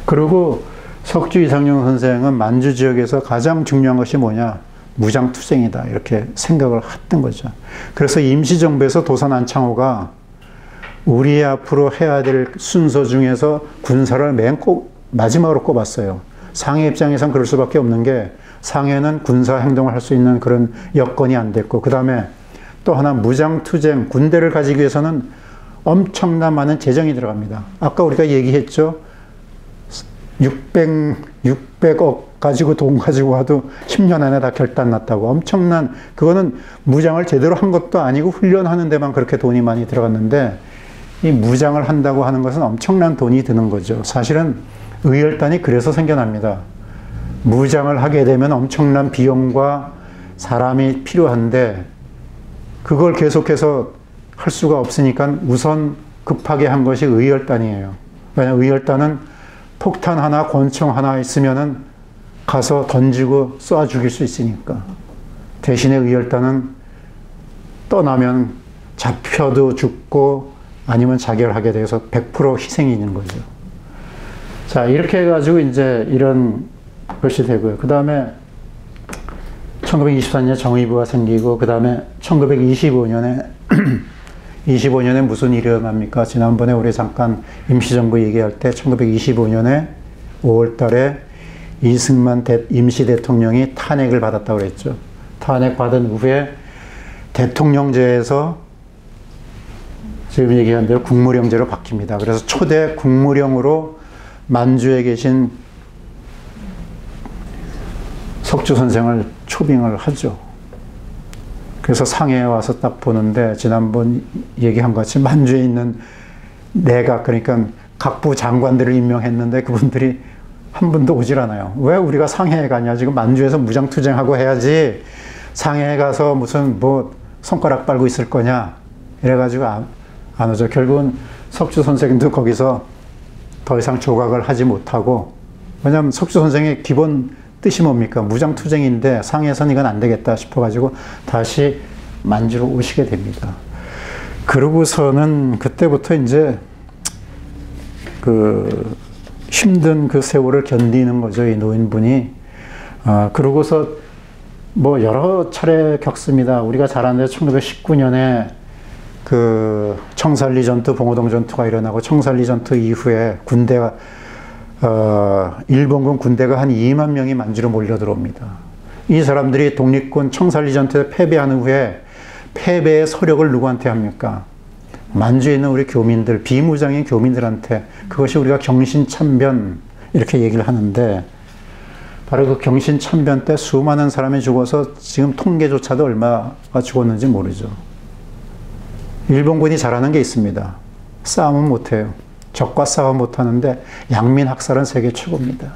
그리고 석주 이상용 선생은 만주 지역에서 가장 중요한 것이 뭐냐? 무장투쟁이다. 이렇게 생각을 했던 거죠. 그래서 임시정부에서 도산 안창호가 우리 앞으로 해야 될 순서 중에서 군사를 맨 마지막으로 꼽았어요. 상해 입장에선 그럴 수밖에 없는 게 상해는 군사 행동을 할 수 있는 그런 여건이 안 됐고 그 다음에 또 하나 무장투쟁, 군대를 가지기 위해서는 엄청난 많은 재정이 들어갑니다. 아까 우리가 얘기했죠. 600억 가지고 돈 가지고 와도 10년 안에 다 결단 났다고. 엄청난, 그거는 무장을 제대로 한 것도 아니고 훈련하는 데만 그렇게 돈이 많이 들어갔는데 이 무장을 한다고 하는 것은 엄청난 돈이 드는 거죠. 사실은 의열단이 그래서 생겨납니다. 무장을 하게 되면 엄청난 비용과 사람이 필요한데 그걸 계속해서 할 수가 없으니까 우선 급하게 한 것이 의열단이에요. 왜냐하면 의열단은 폭탄 하나, 권총 하나 있으면은 가서 던지고 쏴 죽일 수 있으니까. 대신에 의열단은 떠나면 잡혀도 죽고 아니면 자결하게 돼서 100% 희생이 있는 거죠. 자, 이렇게 해가지고 이제 이런 것이 되고요. 그 다음에 1924년에 정의부가 생기고, 그 다음에 1925년에 25년에 무슨 일이 일어납니까? 지난번에 우리 잠깐 임시정부 얘기할 때 1925년에 5월 달에 이승만 임시대통령이 탄핵을 받았다고 그랬죠. 탄핵 받은 후에 대통령제에서 지금 얘기한 대로 국무령제로 바뀝니다. 그래서 초대 국무령으로 만주에 계신 석주 선생을 초빙을 하죠. 그래서 상해에 와서 딱 보는데 지난번 얘기한 것 같이 만주에 있는 내각, 그러니까 각부 장관들을 임명했는데 그분들이 한 분도 오질 않아요. 왜 우리가 상해에 가냐? 지금 만주에서 무장투쟁하고 해야지 상해에 가서 무슨 뭐 손가락 빨고 있을 거냐? 이래가지고 안 오죠. 결국은 석주 선생도 거기서 더 이상 조각을 하지 못하고, 왜냐하면 석주 선생의 기본 뜻이 뭡니까? 무장투쟁인데 상해에서는 이건 안 되겠다 싶어가지고 다시 만주로 오시게 됩니다. 그러고서는 그때부터 이제 그 힘든 그 세월을 견디는 거죠, 이 노인분이. 그러고서 뭐 여러 차례 겪습니다. 우리가 잘 아는데 1919년에 그 청산리 전투, 봉오동 전투가 일어나고 청산리 전투 이후에 군대가 일본군 군대가 한 2만 명이 만주로 몰려 들어옵니다. 이 사람들이 독립군 청산리 전투에 패배한 후에 패배의 서력을 누구한테 합니까? 만주에 있는 우리 교민들, 비무장인 교민들한테. 그것이 우리가 경신참변 이렇게 얘기를 하는데, 바로 그 경신참변 때 수많은 사람이 죽어서 지금 통계조차도 얼마가 죽었는지 모르죠. 일본군이 잘하는 게 있습니다. 싸움은 못해요. 적과 싸움 못하는데 양민 학살은 세계 최고입니다.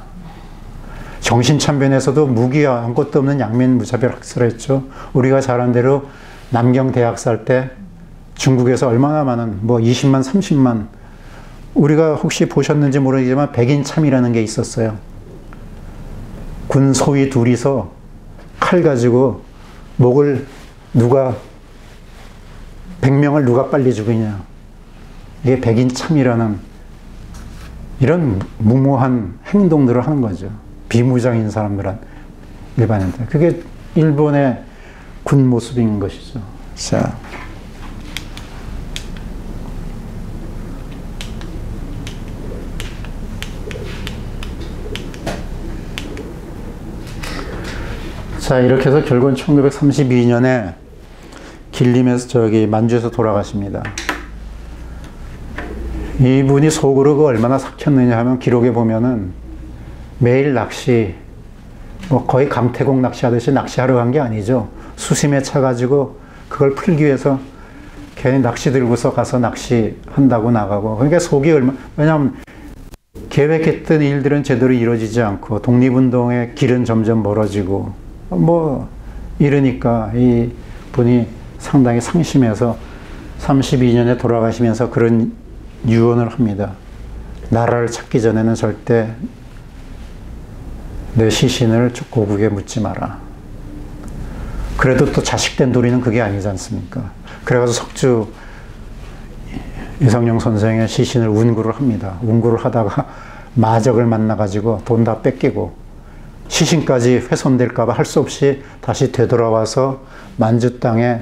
경신참변에서도 무기와 아무것도 없는 양민 무차별 학살을 했죠. 우리가 잘 아는 대로 남경 대학살 때 중국에서 얼마나 많은, 뭐 20만, 30만, 우리가 혹시 보셨는지 모르겠지만 백인참이라는 게 있었어요. 군 소위 둘이서 칼 가지고 목을 100명을 누가 빨리 죽이냐. 이게 백인참이라는 이런 무모한 행동들을 하는 거죠. 비무장인 사람들은, 일반인들. 그게 일본의 군 모습인 것이죠. 자, 이렇게 해서 결국은 1932년에 길림에서 만주에서 돌아가십니다. 이분이 속으로 얼마나 삭혔느냐 하면 기록에 보면은 매일 낚시, 뭐 거의 강태공 낚시하듯이 낚시하러 간 게 아니죠. 수심에 차가지고 그걸 풀기 위해서 괜히 낚시 들고서 가서 낚시한다고 나가고. 그러니까 속이 왜냐하면 계획했던 일들은 제대로 이루어지지 않고 독립운동의 길은 점점 멀어지고 뭐 이러니까 이 분이 상당히 상심해서 32년에 돌아가시면서 그런 유언을 합니다. 나라를 찾기 전에는 절대 내 시신을 고국에 묻지 마라. 그래도 또 자식된 도리는 그게 아니지 않습니까? 그래가지고 석주 이성용 선생의 시신을 운구를 합니다. 운구를 하다가 마적을 만나가지고 돈 다 뺏기고 시신까지 훼손될까봐 할 수 없이 다시 되돌아와서 만주 땅에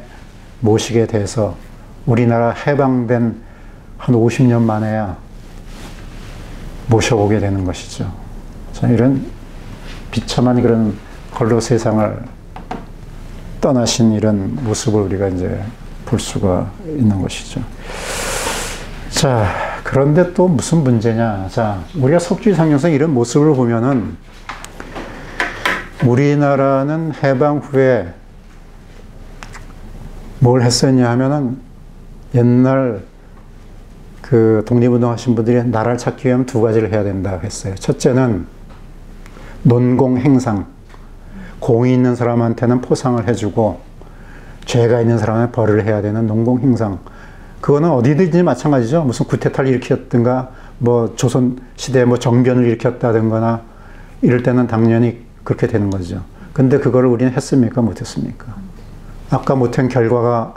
모시게 돼서 우리나라 해방된 한 50년 만에야 모셔오게 되는 것이죠. 자, 이런 비참한 그런 걸로 세상을 떠나신 이런 모습을 우리가 이제 볼 수가 있는 것이죠. 자, 그런데 또 무슨 문제냐. 자, 우리가 석주 이상용 이런 모습을 보면은 우리나라는 해방 후에 뭘 했었냐 하면은 옛날 그 독립운동 하신 분들이 나라를 찾기 위하면 두 가지를 해야 된다고 했어요. 첫째는 논공행상. 공이 있는 사람한테는 포상을 해주고 죄가 있는 사람한테 벌을 해야 되는 논공행상. 그거는 어디든지 마찬가지죠. 무슨 구테타를 일으켰든가 뭐 조선시대에 뭐 정변을 일으켰다든가 이럴 때는 당연히 그렇게 되는 거죠. 근데 그거를 우리는 했습니까? 못했습니까? 아까 못한 결과가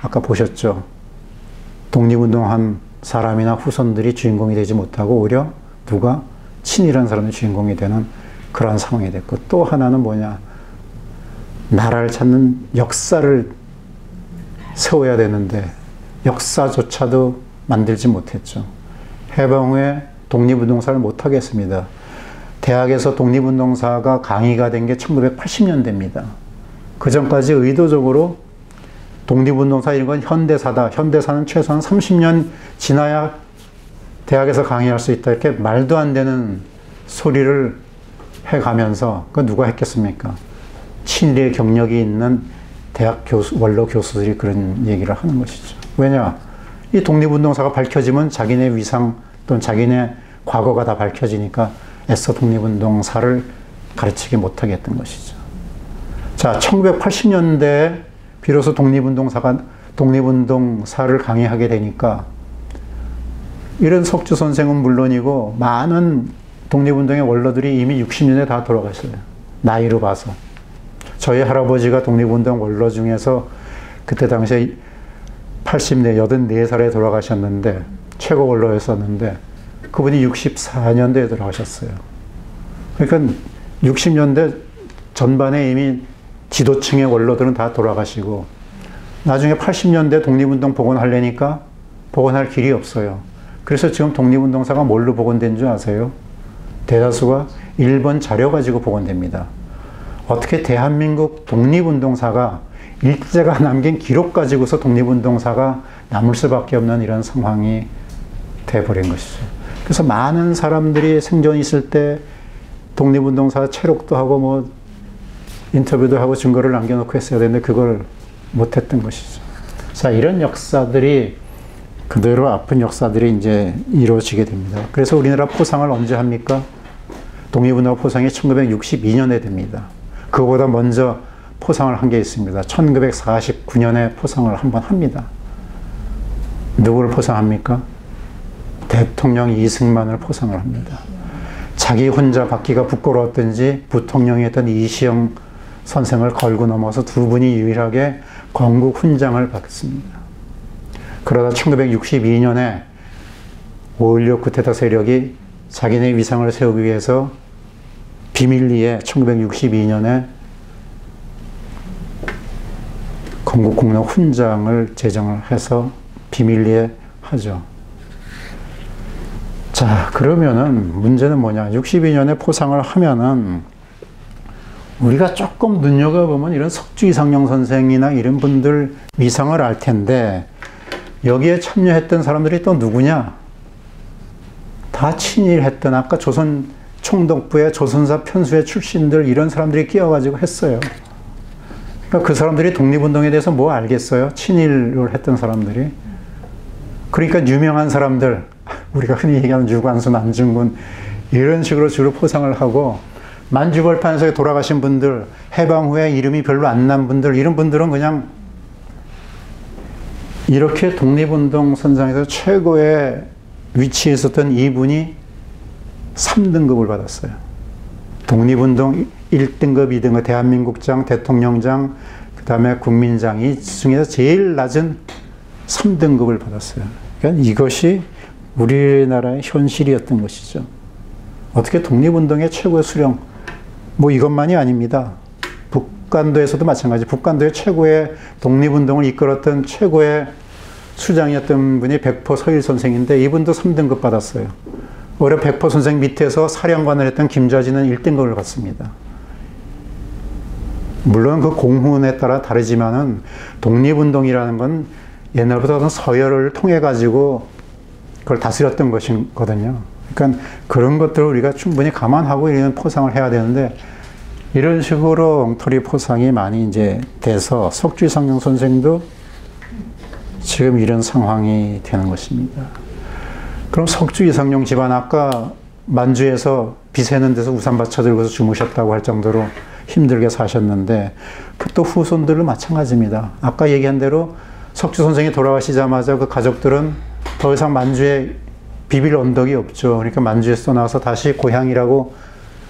아까 보셨죠. 독립운동한 사람이나 후손들이 주인공이 되지 못하고 오히려 누가 친일한 사람이 주인공이 되는 그러한 상황이 됐고, 또 하나는 뭐냐. 나라를 찾는 역사를 세워야 되는데 역사조차도 만들지 못했죠. 해방 후에 독립운동사를 못하겠습니다. 대학에서 독립운동사가 강의가 된 게 1980년대입니다. 그 전까지 의도적으로 독립운동사 이런 건 현대사다. 현대사는 최소한 30년 지나야 대학에서 강의할 수 있다. 이렇게 말도 안 되는 소리를 해가면서 그 누가 했겠습니까? 친일의 경력이 있는 대학 교수, 원로 교수들이 그런 얘기를 하는 것이죠. 왜냐? 이 독립운동사가 밝혀지면 자기네 위상 또는 자기네 과거가 다 밝혀지니까 애써 독립운동사를 가르치지 못하겠던 것이죠. 자, 1980년대에 비로소 독립운동사를 강의하게 되니까 이런 석주 선생은 물론이고 많은 독립운동의 원로들이 이미 60년에 다 돌아가셨어요. 나이로 봐서. 저희 할아버지가 독립운동 원로 중에서 그때 당시에 84살에 돌아가셨는데 최고 원로였었는데 그분이 64년대에 돌아가셨어요. 그러니까 60년대 전반에 이미 지도층의 원로들은 다 돌아가시고 나중에 80년대 독립운동 복원하려니까 복원할 길이 없어요. 그래서 지금 독립운동사가 뭘로 복원된 줄 아세요? 대다수가 일본 자료 가지고 복원됩니다. 어떻게 대한민국 독립운동사가 일제가 남긴 기록 가지고서 독립운동사가 남을 수밖에 없는 이런 상황이 돼버린 것이죠. 그래서 많은 사람들이 생존이 있을 때 독립운동사 체록도 하고 뭐 인터뷰도 하고 증거를 남겨놓고 했어야 되는데 그걸 못했던 것이죠. 자, 이런 역사들이 그대로 아픈 역사들이 이제 이루어지게 됩니다. 그래서 우리나라 포상을 언제 합니까? 독립운동 포상이 1962년에 됩니다. 그거보다 먼저 포상을 한 게 있습니다. 1949년에 포상을 한번 합니다. 누구를 포상합니까? 대통령 이승만을 포상을 합니다. 자기 혼자 받기가 부끄러웠던지 부통령이었던 이시영 선생을 걸고 넘어서 두 분이 유일하게 건국 훈장을 받습니다. 그러다 1962년에 5.16 쿠데타 세력이 자기네 위상을 세우기 위해서 비밀리에 1962년에 건국공로 훈장을 제정을 해서 비밀리에 하죠. 자, 그러면은 문제는 뭐냐? 62년에 포상을 하면은 우리가 조금 눈여겨보면 이런 석주 이상영 선생이나 이런 분들 위상을 알 텐데 여기에 참여했던 사람들이 또 누구냐? 다 친일했던 아까 조선 총독부의 조선사 편수의 출신들 이런 사람들이 끼어가지고 했어요. 그러니까 그 사람들이 독립운동에 대해서 뭐 알겠어요? 친일을 했던 사람들이. 그러니까 유명한 사람들, 우리가 흔히 얘기하는 유관순, 안중근 이런 식으로 주로 포상을 하고 만주벌판에서 돌아가신 분들, 해방 후에 이름이 별로 안 난 분들 이런 분들은 그냥 이렇게 독립운동 선상에서 최고의 위치에 있었던 이분이 3등급을 받았어요. 독립운동 1등급, 2등급, 대한민국장, 대통령장, 그 다음에 국민장 이 중에서 제일 낮은 3등급을 받았어요. 그러니까 이것이 우리나라의 현실이었던 것이죠. 어떻게 독립운동의 최고의 수령, 뭐 이것만이 아닙니다. 북간도에서도 마찬가지. 북간도의 최고의 독립운동을 이끌었던 최고의 수장이었던 분이 백포 서일 선생인데 이분도 3등급 받았어요. 오히려 백포 선생 밑에서 사령관을 했던 김좌진은 1등급을 받습니다. 물론 그 공훈에 따라 다르지만은 독립운동이라는 건 옛날부터 서열을 통해 가지고 그걸 다스렸던 것이거든요. 그러니까 그런 것들을 우리가 충분히 감안하고 이런 포상을 해야 되는데 이런 식으로 엉터리 포상이 많이 이제 돼서 석주 이상영 선생도 지금 이런 상황이 되는 것입니다. 그럼 석주 이상용 집안 아까 만주에서 비 새는 데서 우산받쳐 들고서 주무셨다고 할 정도로 힘들게 사셨는데 그 또 후손들은 마찬가지입니다. 아까 얘기한 대로 석주 선생이 돌아가시자마자 그 가족들은 더 이상 만주에 비빌 언덕이 없죠. 그러니까 만주에서 떠나서 다시 고향이라고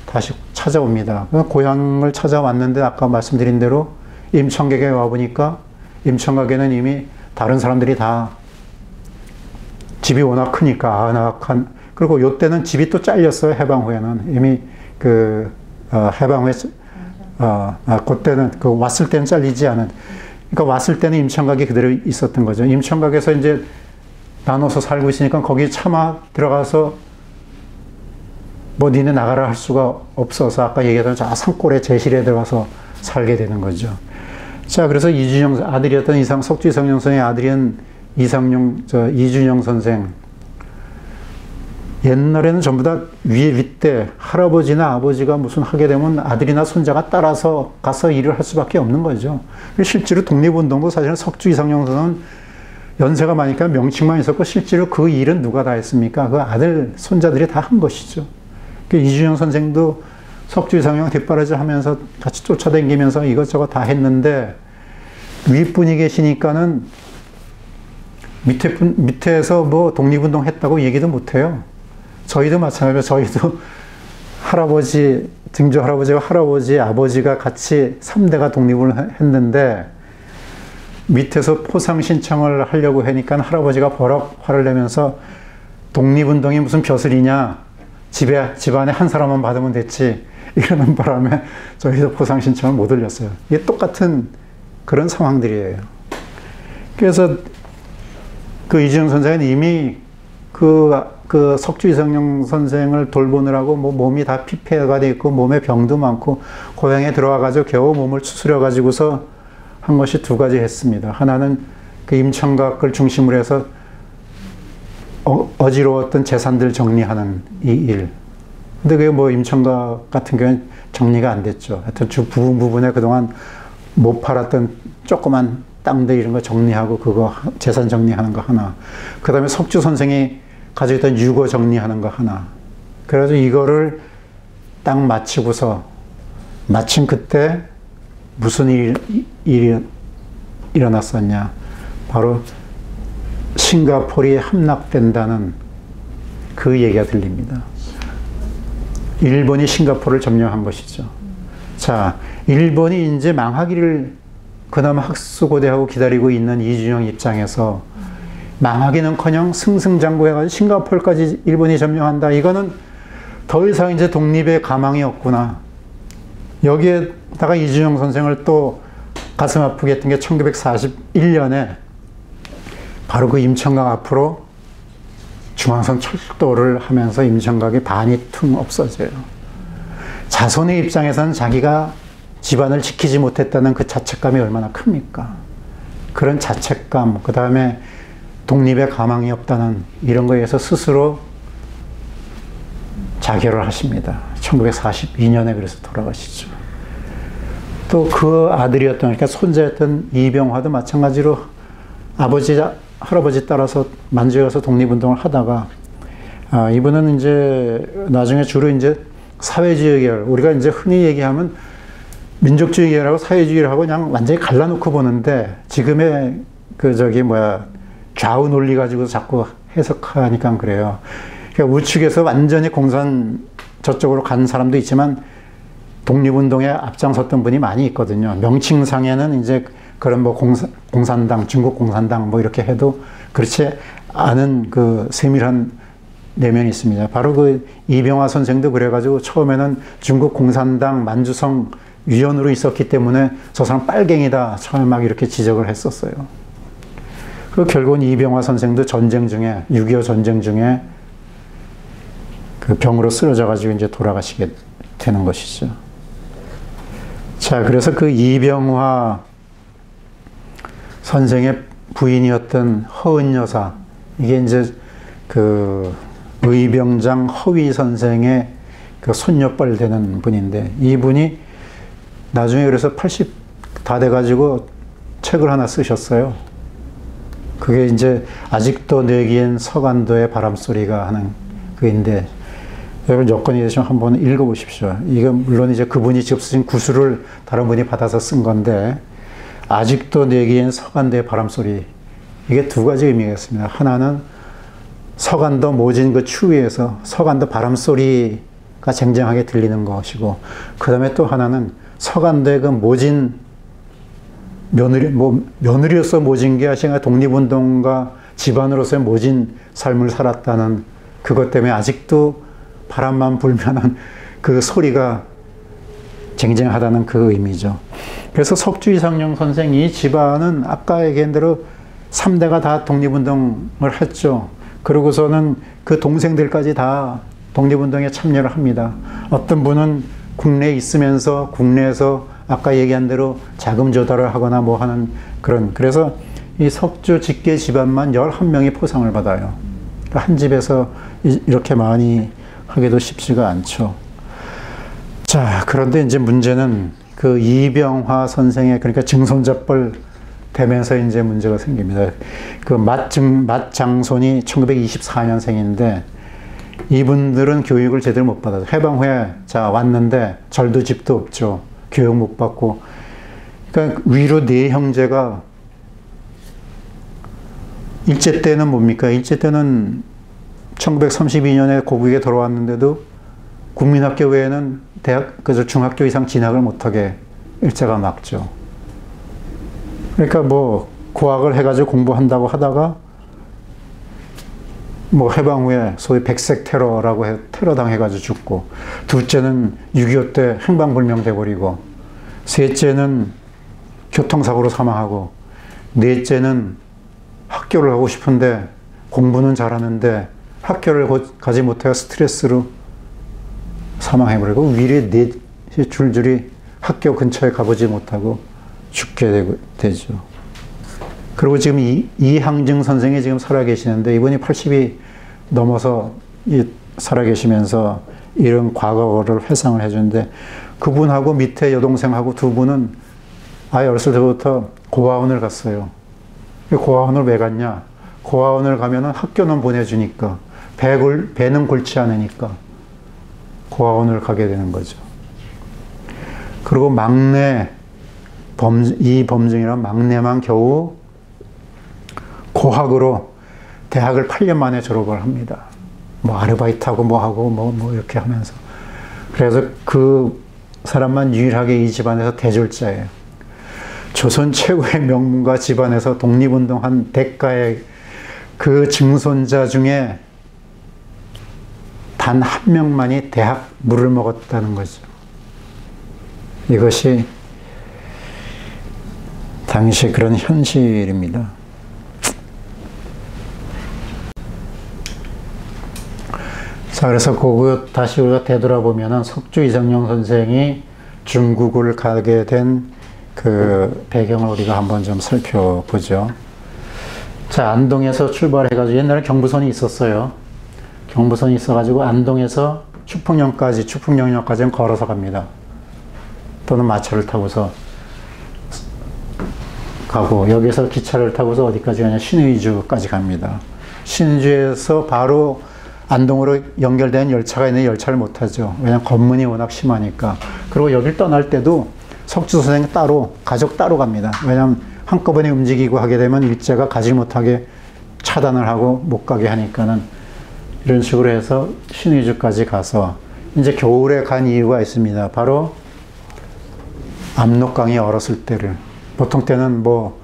다시 찾아옵니다. 고향을 찾아왔는데 아까 말씀드린 대로 임청각에 와보니까 임청각에는 이미 다른 사람들이 다 집이 워낙 크니까 안악한 그리고 요때는 집이 또 잘렸어요. 해방 후에는 이미 그 해방 후에 그때는 그 왔을 때는 잘리지 않은 그러니까 왔을 때는 임청각이 그대로 있었던 거죠. 임청각에서 이제 나눠서 살고 있으니까 거기 차마 들어가서 뭐 니네 나가라 할 수가 없어서 아까 얘기했던 저 산골에 제실에 들어가서 살게 되는 거죠. 자, 그래서 이준영 아들이었던 석주 이상용 선생의 아들인 이준영 선생. 옛날에는 전부 다 윗대 할아버지나 아버지가 무슨 하게 되면 아들이나 손자가 따라서 가서 일을 할 수밖에 없는 거죠. 실제로 독립운동도 사실은 석주 이상용 선생은 연세가 많으니까 명칭만 있었고 실제로 그 일은 누가 다 했습니까? 그 아들, 손자들이 다 한 것이죠. 이준영 선생도 석주 이상용 뒷바라지 하면서 같이 쫓아다니면서 이것저것 다 했는데 윗분이 계시니까는 밑에서 뭐 독립운동 했다고 얘기도 못해요. 저희도 마찬가지로 저희도 할아버지, 증조 할아버지와 할아버지, 아버지가 같이 3대가 독립을 했는데 밑에서 포상 신청을 하려고 하니까 할아버지가 버럭 화를 내면서 독립운동이 무슨 벼슬이냐, 집안에 한 사람만 받으면 됐지, 이러는 바람에 저희도 포상 신청을 못 올렸어요. 이게 똑같은 그런 상황들이에요. 그래서 그 이준영 선생은 이미 그 석주 이상용 선생을 돌보느라고 뭐 몸이 다 피폐가 돼 있고 몸에 병도 많고 고향에 들어와가지고 겨우 몸을 추스려가지고서 한 것이 두 가지 했습니다. 하나는 그 임청각을 중심으로 해서 어지러웠던 재산들 정리하는 이 일. 근데 그게 뭐 임청각 같은 경우는 정리가 안 됐죠. 하여튼 부분에 그동안 못 팔았던 조그만 땅들 이런 거 정리하고 그거 재산 정리하는 거 하나. 그 다음에 석주 선생이 가지고 있던 유고 정리하는 거 하나. 그래서 이거를 딱 마치고서 마침 그때 무슨 일이 일어났었냐. 바로 싱가포르에 함락된다는 그 얘기가 들립니다. 일본이 싱가포르를 점령한 것이죠. 자, 일본이 이제 망하기를 그나마 학수고대하고 기다리고 있는 이준영 입장에서 망하기는커녕 승승장구해가지고 싱가포르까지 일본이 점령한다. 이거는 더 이상 이제 독립의 가망이 없구나. 여기에다가 이준영 선생을 또 가슴 아프게 했던 게 1941년에 바로 그 임청각 앞으로 중앙선 철도를 하면서 임청각이 반이 퉁 없어져요. 자손의 입장에서는 자기가 집안을 지키지 못했다는 그 자책감이 얼마나 큽니까? 그런 자책감, 그 다음에 독립의 가망이 없다는 이런 거에 의해서 스스로 자결을 하십니다. 1942년에 그래서 돌아가시죠. 또 그 아들이었던, 그러니까 손자였던 이병화도 마찬가지로 아버지, 할아버지 따라서 만주에 가서 독립운동을 하다가, 이분은 이제 나중에 주로 이제 사회주의 계열, 우리가 이제 흔히 얘기하면 민족주의 계열하고 사회주의하고 그냥 완전히 갈라놓고 보는데, 지금의 좌우 논리 가지고 자꾸 해석하니까 그래요. 그러니까 우측에서 완전히 공산 저쪽으로 간 사람도 있지만 독립운동에 앞장섰던 분이 많이 있거든요. 명칭상에는 이제 그런 뭐 공산당, 중국 공산당 뭐 이렇게 해도 그렇지 않은 그 세밀한 내면이 있습니다. 바로 그 이병화 선생도 그래가지고 처음에는 중국 공산당 만주성 위원으로 있었기 때문에 저 사람 빨갱이다 처음에 막 이렇게 지적을 했었어요. 그리고 결국은 이병화 선생도 전쟁 중에 6.25 전쟁 중에 그 병으로 쓰러져가지고 이제 돌아가시게 되는 것이죠. 자, 그래서 그 이병화 선생의 부인이었던 허은 여사, 이게 이제 그 의병장 허위 선생의 그 손녀뻘 되는 분인데, 이분이 나중에 그래서 80 다 돼가지고 책을 하나 쓰셨어요. 그게 이제 아직도 내기엔 서간도의 바람소리가 하는 그인데, 여러분 여건이 되시면 한번 읽어보십시오. 이건 물론 이제 그분이 직접 쓰신 구술을 다른 분이 받아서 쓴 건데, 아직도 내기엔 서간도의 바람소리. 이게 두 가지 의미가 있습니다. 하나는 서간도 모진 그 추위에서 서간도 바람소리가 쟁쟁하게 들리는 것이고, 그 다음에 또 하나는 서간도의 그 모진 며느리로서 모진 게 아니라 독립운동가 집안으로서의 모진 삶을 살았다는 그것 때문에 아직도 바람만 불면은 그 소리가 쟁쟁하다는 그 의미죠. 그래서 석주 이상용 선생 이 집안은 아까 얘기한 대로 3대가 다 독립운동을 했죠. 그러고서는 그 동생들까지 다 독립운동에 참여를 합니다. 어떤 분은 국내에 있으면서 국내에서 아까 얘기한 대로 자금 조달을 하거나 뭐 하는 그런, 그래서 이 석주 직계 집안만 11명이 포상을 받아요. 그러니까 한 집에서 이렇게 많이 하기도 쉽지가 않죠. 자, 그런데 이제 문제는 그 이병화 선생의, 그러니까 증손자뻘 되면서 이제 문제가 생깁니다. 그 맏장손이 1924년생인데 이분들은 교육을 제대로 못 받아서 해방 후에 자 왔는데 절도 집도 없죠. 교육 못 받고. 그러니까 위로 네 형제가 일제 때는 뭡니까? 일제 때는 1932년에 고국에 돌아왔는데도 국민학교 외에는 대학, 그저 중학교 이상 진학을 못하게 일제가 막죠. 그러니까 뭐 고학을 해가지고 공부한다고 하다가 뭐 해방 후에 소위 백색 테러라고 해 테러 당해가지고 죽고, 둘째는 6.25 때 행방불명 돼버리고, 셋째는 교통사고로 사망하고, 넷째는 학교를 가고 싶은데 공부는 잘하는데 학교를 가지 못해 스트레스로 사망해버리고, 위례 넷이 줄줄이 학교 근처에 가보지 못하고 죽게 되죠. 그리고 지금 이항증 선생이 지금 살아계시는데 이분이 80이 넘어서 살아계시면서 이런 과거를 회상을 해주는데, 그분하고 밑에 여동생하고 두 분은 아예 어렸을 때부터 고아원을 갔어요. 고아원을 왜 갔냐? 고아원을 가면은 학교는 보내주니까, 배는 골치 않으니까 고아원을 가게 되는 거죠. 그리고 막내 이범증이란 막내만 겨우 고학으로 대학을 8년 만에 졸업을 합니다. 뭐 아르바이트하고 뭐하고 뭐 이렇게 하면서. 그래서 그 사람만 유일하게 이 집안에서 대졸자예요. 조선 최고의 명문가 집안에서 독립운동한 대가의 그 증손자 중에 단 한 명만이 대학 물을 먹었다는 거죠. 이것이 당시 그런 현실입니다. 자, 그래서 다시 우리가 되돌아보면은 석주 이성용 선생이 중국을 가게 된 그 배경을 우리가 한번 좀 살펴보죠. 자, 안동에서 출발해가지고, 옛날에 경부선이 있었어요. 경부선이 있어가지고 안동에서 축풍령역까지는 걸어서 갑니다. 또는 마차를 타고서 가고, 여기서 기차를 타고서 어디까지 가냐? 신의주까지 갑니다. 신의주에서 바로 안동으로 연결된 열차가 있는데 열차를 못 타죠. 왜냐하면 검문이 워낙 심하니까. 그리고 여길 떠날 때도 석주 선생 따로, 가족 따로 갑니다. 왜냐하면 한꺼번에 움직이고 하게 되면 일제가 가지 못하게 차단을 하고 못 가게 하니까는, 이런 식으로 해서 신의주까지 가서 이제 겨울에 간 이유가 있습니다. 바로 압록강이 얼었을 때를, 보통 때는 뭐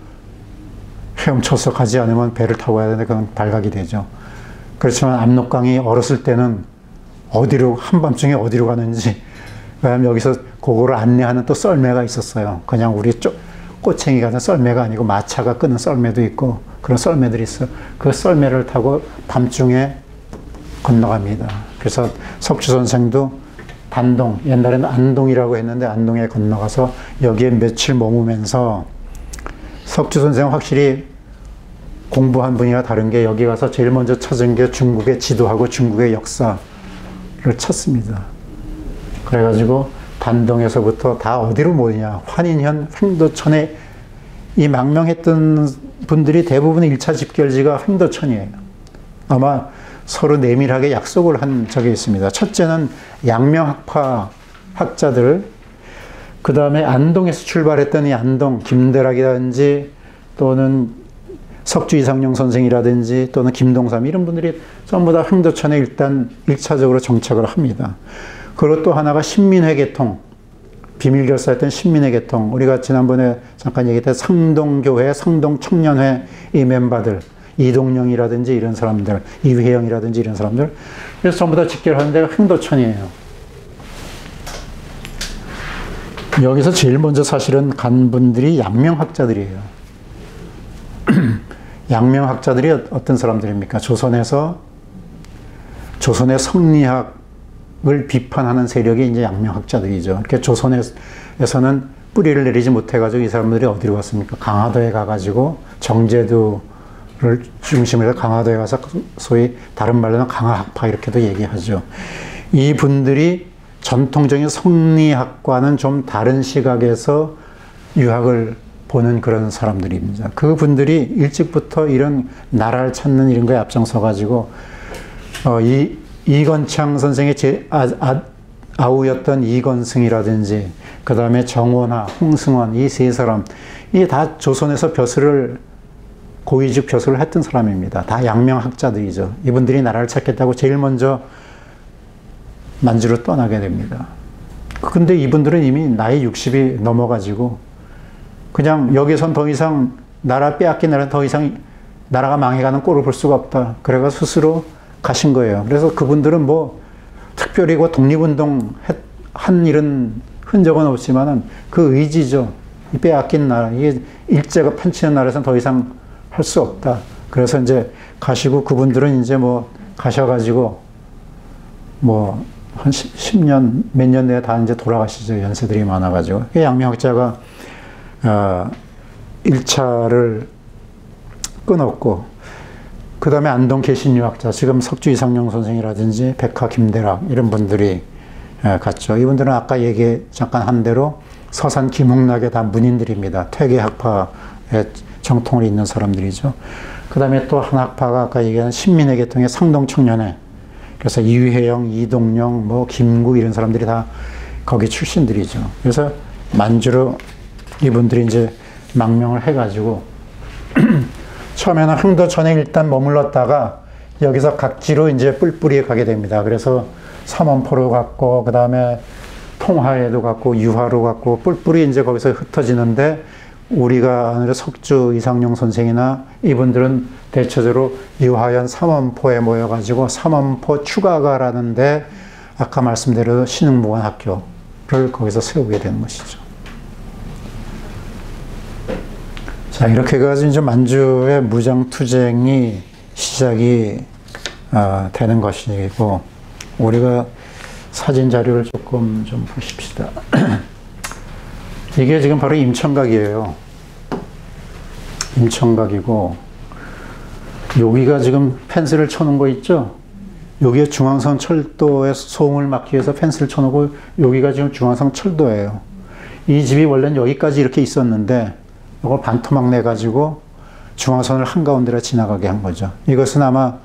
헤엄쳐서 가지 않으면 배를 타고 가야 되는데 그건 발각이 되죠. 그렇지만 압록강이 얼었을 때는 한밤중에 어디로 가는지, 왜냐하면 여기서 그거를 안내하는 또 썰매가 있었어요. 그냥 우리 꼬챙이 가는 썰매가 아니고 마차가 끄는 썰매도 있고 그런 썰매들이 있어요. 그 썰매를 타고 밤중에 건너갑니다. 그래서 석주 선생도 단동, 옛날에는 안동이라고 했는데 안동에 건너가서 여기에 며칠 머무면서, 석주 선생은 확실히 공부한 분이랑 다른 게, 여기 가서 제일 먼저 찾은 게 중국의 지도하고 중국의 역사를 찾습니다. 그래가지고 단동에서부터 다 어디로 모이냐? 환인현, 횡도천에 이 망명했던 분들이 대부분 1차 집결지가 횡도천이에요. 아마 서로 내밀하게 약속을 한 적이 있습니다. 첫째는 양명학파 학자들, 그 다음에 안동에서 출발했던 이 안동, 김대락이라든지 또는 석주 이상용 선생이라든지 또는 김동삼, 이런 분들이 전부 다 횡도천에 일단 1차적으로 정착을 합니다. 그리고 또 하나가 신민회 계통, 비밀결사했던 신민회 계통, 우리가 지난번에 잠깐 얘기했던 상동교회, 상동청년회 이 멤버들, 이동영이라든지 이런 사람들, 이회영이라든지 이런 사람들, 그래서 전부 다 직결하는 데가 횡도천이에요. 여기서 제일 먼저 사실은 간 분들이 양명학자들이에요. 양명학자들이 어떤 사람들입니까? 조선의 성리학을 비판하는 세력이 이제 양명학자들이죠. 이렇게 조선에서는 뿌리를 내리지 못해가지고 이 사람들이 어디로 갔습니까? 강화도에 가가지고 정제도를 중심으로 해서 강화도에 가서 소위 다른 말로는 강화학파 이렇게도 얘기하죠. 이 분들이 전통적인 성리학과는 좀 다른 시각에서 유학을 보는 그런 사람들입니다. 그 분들이 일찍부터 이런 나라를 찾는 이런 거에 앞장서가지고 이건창 선생의 아우였던 이건승이라든지 그 다음에 정원하, 홍승원 이 세 사람 이 다 조선에서 고위직 벼슬을 했던 사람입니다. 다 양명학자들이죠. 이분들이 나라를 찾겠다고 제일 먼저 만주로 떠나게 됩니다. 근데 이분들은 이미 나이 60이 넘어가지고 그냥 여기선 더 이상 나라 빼앗긴 나라 더 이상 나라가 망해가는 꼴을 볼 수가 없다. 그래서 스스로 가신 거예요. 그래서 그분들은 뭐 특별히 독립운동 한 일은 흔적은 없지만은 그 의지죠. 이 빼앗긴 나라, 이게 일제가 판치는 나라에서는 더 이상 할 수 없다. 그래서 이제 가시고 그분들은 이제 뭐 가셔가지고 뭐 한 10년, 몇 년 내에 다 이제 돌아가시죠. 연세들이 많아가지고. 양명학자가 1차를 끊었고, 그 다음에 안동 개신유학자, 지금 석주 이상용 선생이라든지 백화 김대락, 이런 분들이 갔죠. 이분들은 아까 잠깐 한 대로 서산 김흥락의 다 문인들입니다. 퇴계학파의 정통을 잇는 사람들이죠. 그 다음에 또 한 학파가 아까 얘기한 신민의 계통의 상동청년회. 그래서 이회영, 이동영, 뭐 김구 이런 사람들이 다 거기 출신들이죠. 그래서 만주로 이분들이 이제 망명을 해가지고 처음에는 흥도천에 일단 머물렀다가 여기서 각지로 이제 뿔뿔이 가게 됩니다. 그래서 삼원포로 갔고 그 다음에 통화에도 갔고 유화로 갔고 뿔뿔이 이제 거기서 흩어지는데 우리가 아는 석주 이상용 선생이나 이분들은 대체적으로 유화연 삼원포에 모여가지고 삼원포 추가가라는데 아까 말씀드린 신흥무관학교를 거기서 세우게 되는 것이죠. 자, 이렇게 해가지고 이제 만주의 무장투쟁이 시작이 되는 것이고, 우리가 사진 자료를 조금 좀 보십시다. 이게 지금 바로 임청각이에요. 임청각이고, 여기가 지금 펜스를 쳐놓은 거 있죠? 여기에 중앙선 철도에 소음을 막기 위해서 펜스를 쳐놓고, 여기가 지금 중앙선 철도예요. 이 집이 원래는 여기까지 이렇게 있었는데, 이걸 반토막 내가지고 중앙선을 한가운데로 지나가게 한 거죠. 이것은 아마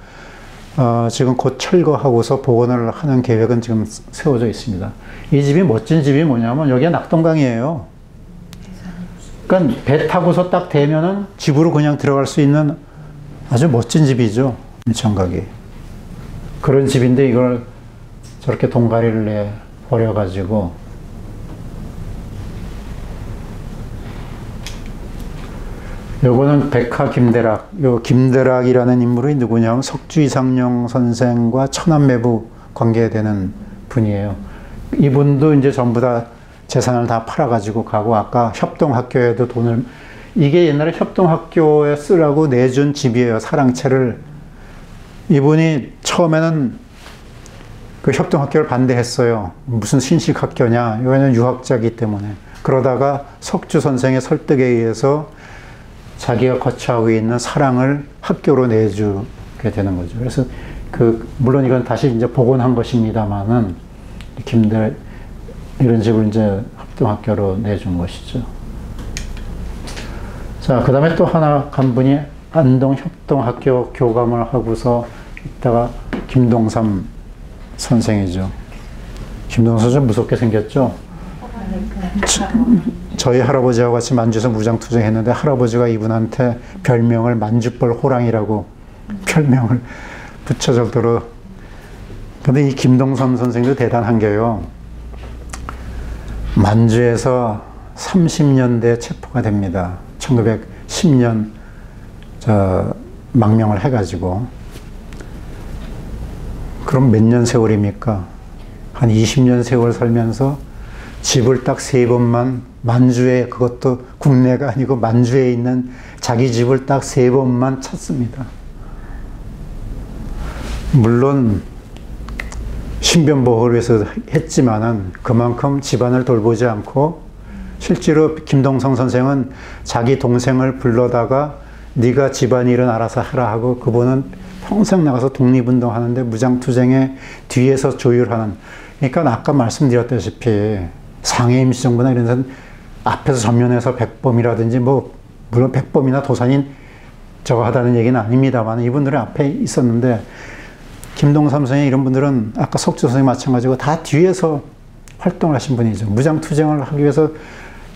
지금 곧 철거하고서 복원을 하는 계획은 지금 세워져 있습니다. 이 집이 멋진 집이 뭐냐면 여기가 낙동강이에요. 그러니까 배 타고서 딱 대면은 집으로 그냥 들어갈 수 있는 아주 멋진 집이죠. 임청각이. 그런 집인데 이걸 저렇게 동가리를 내 버려가지고 요거는 백화 김대락, 요 김대락이라는 인물이 누구냐면 석주 이상용 선생과 천안매부 관계되는 분이에요. 이분도 이제 전부 다 재산을 다 팔아가지고 가고, 아까 협동학교에도 돈을, 이게 옛날에 협동학교에 쓰라고 내준 집이에요. 사랑채를. 이분이 처음에는 그 협동학교를 반대했어요. 무슨 신식학교냐. 이거는 유학자이기 때문에. 그러다가 석주 선생의 설득에 의해서 자기가 거처하고 있는 사랑을 학교로 내주게 되는 거죠. 그래서 물론 이건 다시 이제 복원한 것입니다만은, 이런 집을 이제 합동학교로 내준 것이죠. 자, 그 다음에 또 하나 간 분이 안동 협동학교 교감을 하고서 있다가 김동삼 선생이죠. 김동삼 선생 무섭게 생겼죠? 저희 할아버지하고 같이 만주에서 무장투쟁했는데 할아버지가 이분한테 별명을 만주벌 호랑이라고 별명을 붙여 정도로. 근데 이 김동삼 선생도 대단한 게요. 만주에서 30년대에 체포가 됩니다. 1910년 망명을 해가지고. 그럼 몇 년 세월입니까? 한 20년 세월 살면서 집을 딱 3번만 만주에, 그것도 국내가 아니고 만주에 있는 자기 집을 딱 3번만 찾습니다. 물론 신변보호를 위해서 했지만은 그만큼 집안을 돌보지 않고 실제로 김동성 선생은 자기 동생을 불러다가 네가 집안일은 알아서 하라 하고 그분은 평생 나가서 독립운동 하는데 무장투쟁에 뒤에서 조율하는, 그러니까 아까 말씀드렸다시피 상해임시정부나 이런 데는 앞에서 전면에서 백범이라든지 뭐 물론 백범이나 도산인 저거 하다는 얘기는 아닙니다만 이분들은 앞에 있었는데 김동삼 선생 이런 분들은 아까 석주 선생님 마찬가지고 다 뒤에서 활동을 하신 분이죠. 무장투쟁을 하기 위해서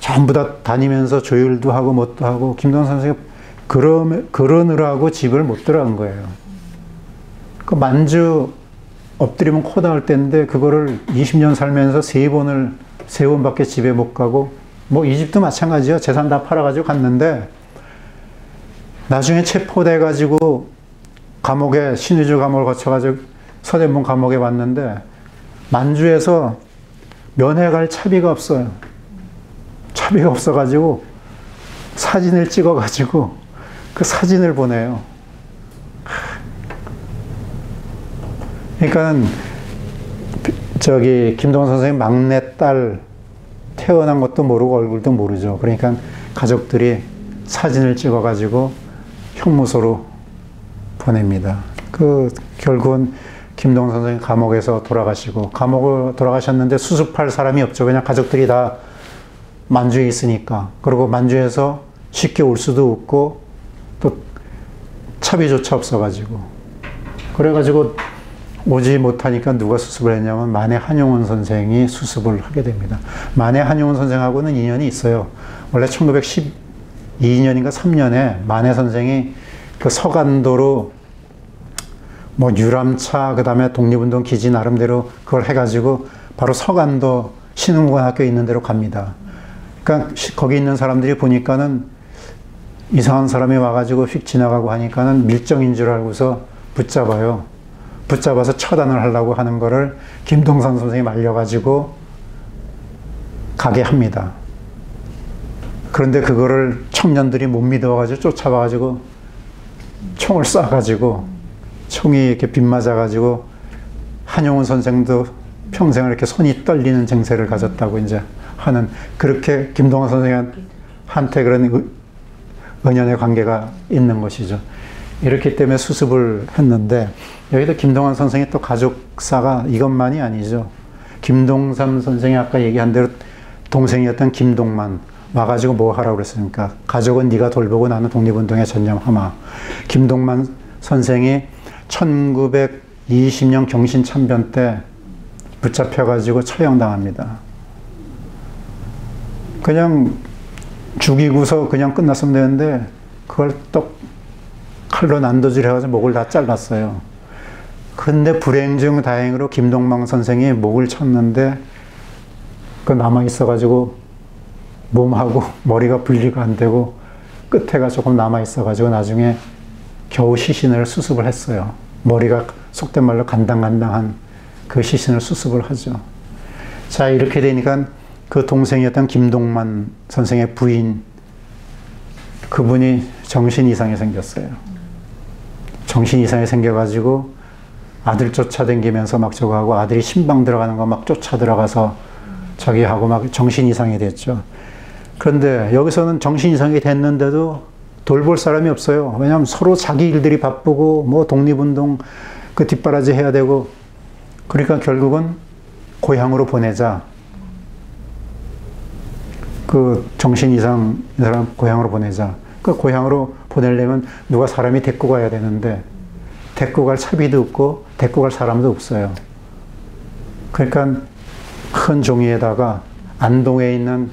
전부 다 다니면서 조율도 하고 뭣도 하고 김동삼 선생이 그러느라고 집을 못 들어간 거예요. 그 만주 엎드리면 코 닿을 때인데 그거를 20년 살면서 세 번밖에 집에 못 가고 뭐 이집도 마찬가지요. 재산 다 팔아가지고 갔는데 나중에 체포돼가지고 감옥에 신의주 감옥을 거쳐가지고 서대문 감옥에 왔는데 만주에서 면회 갈 차비가 없어요. 차비가 없어가지고 사진을 찍어가지고 그 사진을 보내요. 그러니까 저기 김동원 선생님 막내딸 태어난 것도 모르고 얼굴도 모르죠. 그러니까 가족들이 사진을 찍어가지고 형무소로 보냅니다. 결국은 김동원 선생님 감옥에서 돌아가시고, 감옥을 돌아가셨는데 수습할 사람이 없죠. 그냥 가족들이 다 만주에 있으니까. 그리고 만주에서 쉽게 올 수도 없고 또 차비조차 없어가지고, 그래가지고 오지 못하니까 누가 수습을 했냐면 만해 한용운 선생이 수습을 하게 됩니다. 만해 한용운 선생하고는 인연이 있어요. 원래 1912년인가 3년에 만해 선생이 그 서간도로 뭐 유람차 그다음에 독립운동 기지 나름대로 그걸 해가지고 바로 서간도 신흥고등학교 있는 데로 갑니다. 그러니까 거기 있는 사람들이 보니까는 이상한 사람이 와가지고 휙 지나가고 하니까는 밀정인 줄 알고서 붙잡아요. 붙잡아서 처단을 하려고 하는 거를 김동산 선생이 말려가지고 가게 합니다. 그런데 그거를 청년들이 못 믿어가지고 쫓아와가지고 총을 쏴가지고 총이 이렇게 빗맞아가지고 한용운 선생도 평생을 이렇게 손이 떨리는 증세를 가졌다고 이제 하는, 그렇게 김동환 선생한테 그런 은연의 관계가 있는 것이죠. 이렇기 때문에 수습을 했는데, 여기도 김동환 선생의 또 가족사가 이것만이 아니죠. 김동삼 선생이 아까 얘기한 대로 동생이었던 김동만 와가지고 뭐 하라고 그랬습니까? 가족은 네가 돌보고 나는 독립운동에 전념하마. 김동만 선생이 1920년 경신참변 때 붙잡혀가지고 처형당합니다. 그냥 죽이고서 그냥 끝났으면 되는데 그걸 또 칼로 난도질 해가지고 목을 다 잘랐어요. 근데 불행 중 다행으로 김동만 선생이 목을 쳤는데 그 남아있어가지고 몸하고 머리가 분리가 안 되고 끝에가 조금 남아있어가지고 나중에 겨우 시신을 수습을 했어요. 머리가 속된 말로 간당간당한 그 시신을 수습을 하죠. 자, 이렇게 되니까 그 동생이었던 김동만 선생의 부인, 그분이 정신 이상이 생겼어요. 정신 이상이 생겨가지고 아들 쫓아다니면서 막 저거 하고, 아들이 신방 들어가는 거 막 쫓아 들어가서 저기 하고 막 정신 이상이 됐죠. 그런데 여기서는 정신 이상이 됐는데도 돌볼 사람이 없어요. 왜냐하면 서로 자기 일들이 바쁘고 뭐 독립운동 그 뒷바라지 해야 되고, 그러니까 결국은 고향으로 보내자. 그 정신 이상 사람 고향으로 보내자. 그 고향으로 보내려면 누가 사람이 데리고 가야 되는데 데리고 갈 차비도 없고 데리고 갈 사람도 없어요. 그러니까 큰 종이에다가 안동에 있는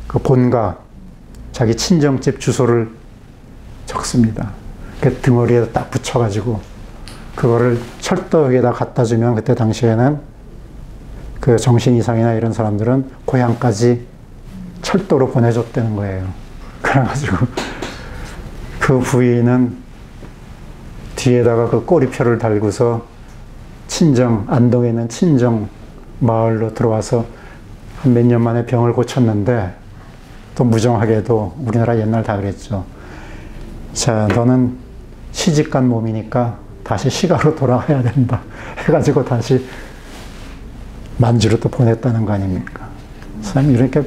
그 본가, 자기 친정집 주소를 적습니다. 그 등어리에다 딱 붙여가지고 그거를 철도역에다 갖다 주면, 그때 당시에는 그 정신 이상이나 이런 사람들은 고향까지 철도로 보내줬다는 거예요. 그래가지고 그 부인은 뒤에다가 그 꼬리표를 달고서 친정, 안동에 있는 친정 마을로 들어와서 한 몇 년 만에 병을 고쳤는데, 또 무정하게도 우리나라 옛날 다 그랬죠. 자, 너는 시집간 몸이니까 다시 시가로 돌아가야 된다 해가지고 다시 만주로 또 보냈다는 거 아닙니까? 참 이렇게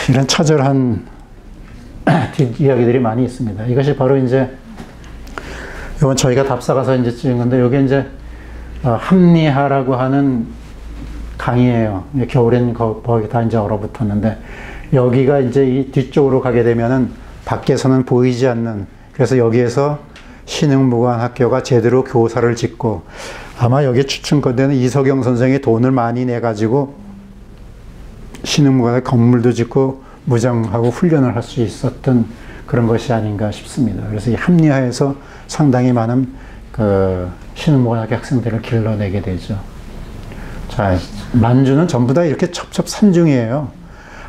이런 처절한 뒷이야기들이 많이 있습니다. 이것이 바로 이제 이건 저희가 답사 가서 이제 찍은 건데 이게 이제 합리화라고 하는 강이에요. 겨울엔 거기 다 이제 얼어붙었는데 여기가 이제 이 뒤쪽으로 가게 되면은 밖에서는 보이지 않는, 그래서 여기에서 신흥무관학교가 제대로 교사를 짓고 아마 여기 추천권대는 이석영 선생이 돈을 많이 내 가지고 신흥무관의 건물도 짓고 무장하고 훈련을 할 수 있었던 그런 것이 아닌가 싶습니다. 그래서 이 합리화에서 상당히 많은 그 신흥무관학교 학생들을 길러내게 되죠. 자, 만주는 전부 다 이렇게 첩첩산중이에요.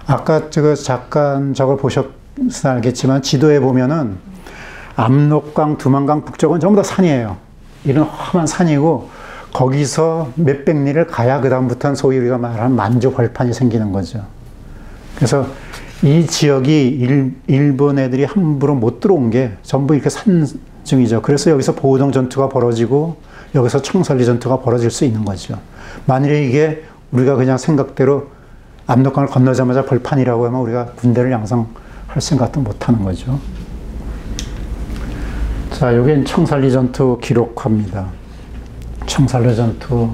아까 잠깐 저걸 보셨으면 알겠지만 지도에 보면은 압록강, 두만강 북쪽은 전부 다 산이에요. 이런 험한 산이고 거기서 몇백 리를 가야 그 다음부터는 소위 우리가 말하는 만주 벌판이 생기는 거죠. 그래서 이 지역이 일본 애들이 함부로 못 들어온 게 전부 이렇게 산중이죠. 그래서 여기서 보호동 전투가 벌어지고 여기서 청설리 전투가 벌어질 수 있는 거죠. 만일에 이게 우리가 그냥 생각대로 압록강을 건너자마자 벌판이라고 하면 우리가 군대를 양성할 생각도 못 하는 거죠. 자, 여긴 청설리 전투 기록화입니다. 청설리 전투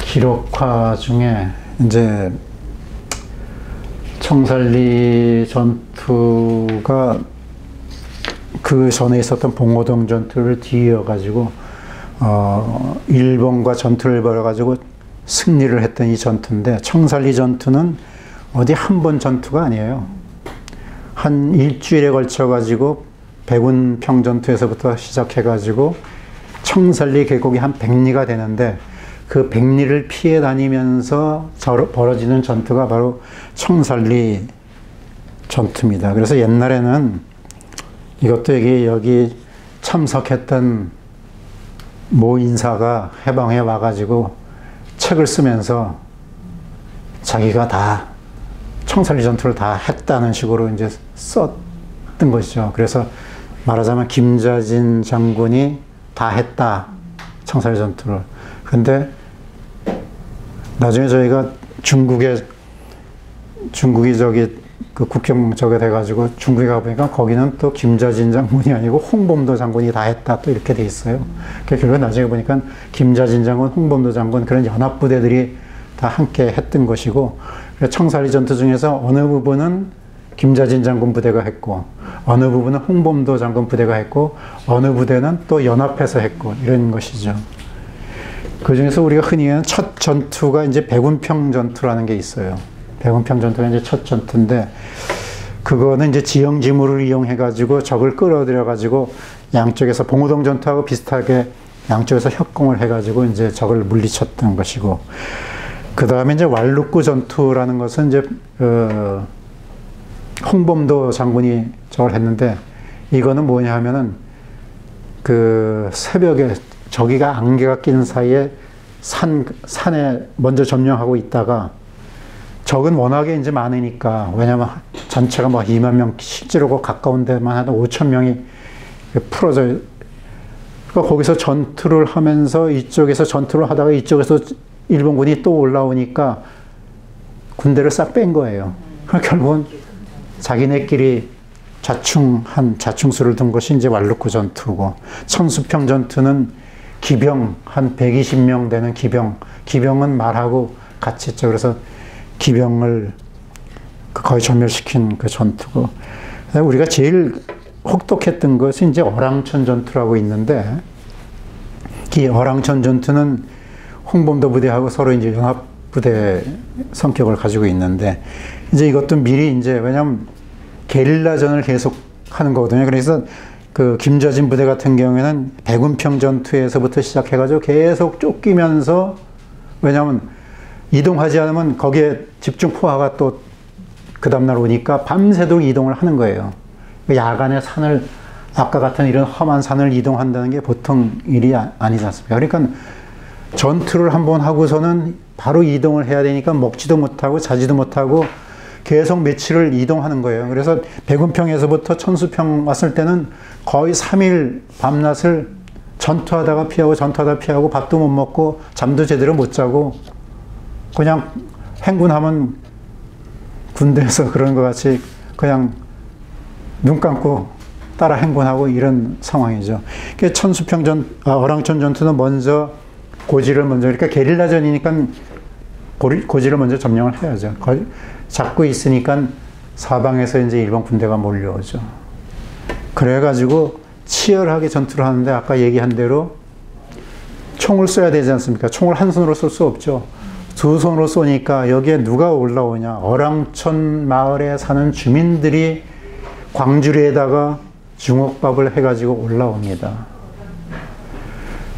기록화 중에 이제 청설리 전투가 그 전에 있었던 봉오동 전투를 뒤이어가지고 일본과 전투를 벌여가지고 승리를 했던 이 전투인데, 청설리 전투는 어디 한 번 전투가 아니에요. 한 일주일에 걸쳐가지고 백운평 전투에서부터 시작해가지고 청설리 계곡이 한 100리가 되는데 그 100리를 피해 다니면서 벌어지는 전투가 바로 청설리 전투입니다. 그래서 옛날에는 이것도 여기 참석했던 모 인사가 해방에 와가지고 책을 쓰면서 자기가 다 청설리 전투를 다 했다는 식으로 이제 썼던 것이죠. 그래서 말하자면 김자진 장군이 다 했다, 청설리 전투를. 근데 나중에 저희가 중국이 그 국경 저게 돼가지고 중국에 가보니까 거기는 또 김자진 장군이 아니고 홍범도 장군이 다 했다, 또 이렇게 돼 있어요. 결국 나중에 보니까 김자진 장군, 홍범도 장군 그런 연합부대들이 다 함께 했던 것이고, 청설리 전투 중에서 어느 부분은 김자진 장군 부대가 했고 어느 부분은 홍범도 장군 부대가 했고 어느 부대는 또 연합해서 했고 이런 것이죠. 그 중에서 우리가 흔히 하는 첫 전투가 이제 백운평 전투라는 게 있어요. 백운평 전투가 이제 첫 전투인데 그거는 이제 지형지물을 이용해가지고 적을 끌어들여가지고 양쪽에서 봉오동 전투하고 비슷하게 양쪽에서 협공을 해가지고 이제 적을 물리쳤던 것이고, 그 다음에 이제 왈루쿠 전투라는 것은 이제 홍범도 장군이 저걸 했는데 이거는 뭐냐 하면은 그 새벽에 저기가 안개가 낀 사이에 산에 먼저 점령하고 있다가 적은 워낙에 이제 많으니까, 왜냐면 전체가 뭐 2만 명, 실제로 가까운 데만 하도 5천 명이 풀어져. 그러니까 거기서 전투를 하면서 이쪽에서 전투를 하다가 이쪽에서 일본군이 또 올라오니까 군대를 싹 뺀 거예요. 그러니까 결국은 자기네끼리 자충수를 둔 것이 이제 왈루쿠 전투고, 천수평 전투는 기병 한 120명 되는 기병은 말하고 같이 했죠. 그래서 기병을 거의 전멸시킨 그 전투고, 우리가 제일 혹독했던 것이 이제 어랑천 전투라고 있는데, 이 어랑천 전투는 홍범도 부대하고 서로 이제 연합 부대 성격을 가지고 있는데, 이제 이것도 미리 이제 왜냐하면 게릴라전을 계속 하는 거거든요. 그래서 그 김자진 부대 같은 경우에는 백운평 전투에서부터 시작해가지고 계속 쫓기면서, 왜냐하면 이동하지 않으면 거기에 집중 포화가 또 그 다음날 오니까 밤새도록 이동을 하는 거예요. 야간에 산을, 아까 같은 이런 험한 산을 이동한다는 게 보통 일이 아니지 않습니까? 그러니까 전투를 한번 하고서는 바로 이동을 해야 되니까 먹지도 못하고 자지도 못하고 계속 며칠을 이동하는 거예요. 그래서 백운평에서부터 천수평 왔을 때는 거의 3일 밤낮을 전투하다가 피하고 밥도 못 먹고 잠도 제대로 못 자고 그냥 행군하면 군대에서 그런 것 같이 그냥 눈 감고 따라 행군하고 이런 상황이죠. 어랑천 전투는 먼저 고지를 먼저, 그러니까 게릴라전이니까 고지를 먼저 점령을 해야죠. 잡고 있으니까 사방에서 이제 일본 군대가 몰려오죠. 그래가지고 치열하게 전투를 하는데 아까 얘기한 대로 총을 쏘야 되지 않습니까? 총을 한 손으로 쏠 수 없죠. 두 손으로 쏘니까 여기에 누가 올라오냐? 어랑천 마을에 사는 주민들이 광주리에다가 주먹밥을 해가지고 올라옵니다.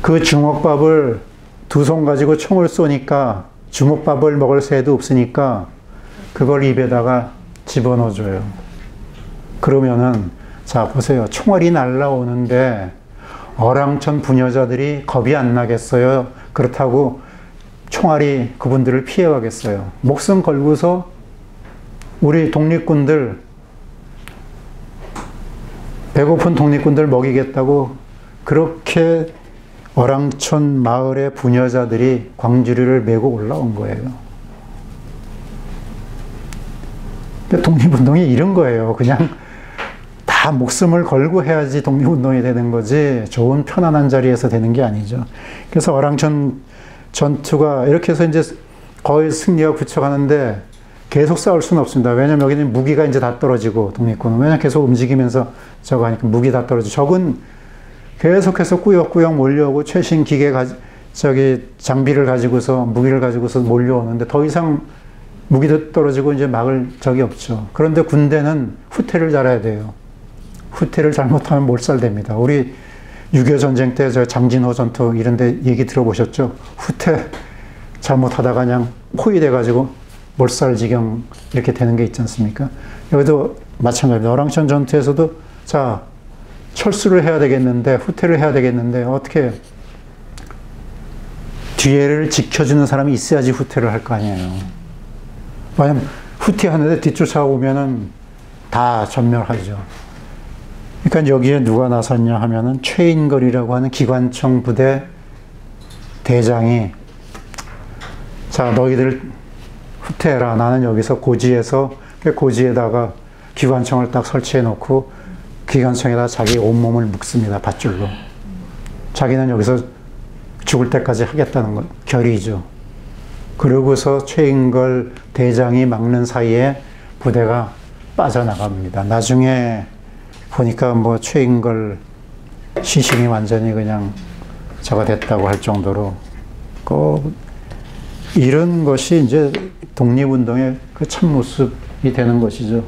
그 주먹밥을 두 손 가지고 총을 쏘니까 주먹밥을 먹을 새도 없으니까 그걸 입에다가 집어넣어줘요. 그러면은 자 보세요. 총알이 날라오는데 어랑천 부녀자들이 겁이 안 나겠어요? 그렇다고 총알이 그분들을 피해가겠어요? 목숨 걸고서 우리 독립군들, 배고픈 독립군들 먹이겠다고 그렇게 어랑천 마을의 부녀자들이 광주리를 메고 올라온 거예요. 독립운동이 이런 거예요. 그냥 다 목숨을 걸고 해야지 독립운동이 되는 거지 좋은 편안한 자리에서 되는 게 아니죠. 그래서 어랑천 전투가 이렇게 해서 이제 거의 승리가 굳혀가는데 계속 싸울 수는 없습니다. 왜냐면 여기는 무기가 이제 다 떨어지고 독립군은 왜냐면 계속 움직이면서 저거 하니까 무기 다 떨어지고 적은 계속해서 꾸역꾸역 몰려오고 최신 기계 장비를 가지고서 무기를 가지고서 몰려오는데 더 이상 무기도 떨어지고 이제 막을 적이 없죠. 그런데 군대는 후퇴를 잘해야 돼요. 후퇴를 잘못하면 몰살됩니다. 우리 6.25 전쟁 때 저 장진호 전투 이런 데 얘기 들어보셨죠? 후퇴 잘못하다가 그냥 포위돼가지고 몰살 지경 이렇게 되는 게 있지 않습니까? 여기도 마찬가지입니다. 어랑천 전투에서도 자 철수를 해야 되겠는데 후퇴를 해야 되겠는데 어떻게 뒤에를 지켜주는 사람이 있어야지 후퇴를 할 거 아니에요. 왜냐면 후퇴하는데 뒤쫓아오면은 다 전멸하죠. 그러니까 여기에 누가 나섰냐 하면은 최인걸이라고 하는 기관총 부대 대장이 자 너희들 후퇴해라. 나는 여기서 고지에서 고지에다가 기관총을 딱 설치해 놓고 기관총에다 자기 온몸을 묶습니다. 밧줄로. 자기는 여기서 죽을 때까지 하겠다는 건 결의죠. 그러고서 최인걸 대장이 막는 사이에 부대가 빠져나갑니다. 나중에 보니까 뭐 최인걸 시신이 완전히 그냥 저가 됐다고 할 정도로 이런 것이 이제 독립운동의 그 참모습이 되는 것이죠.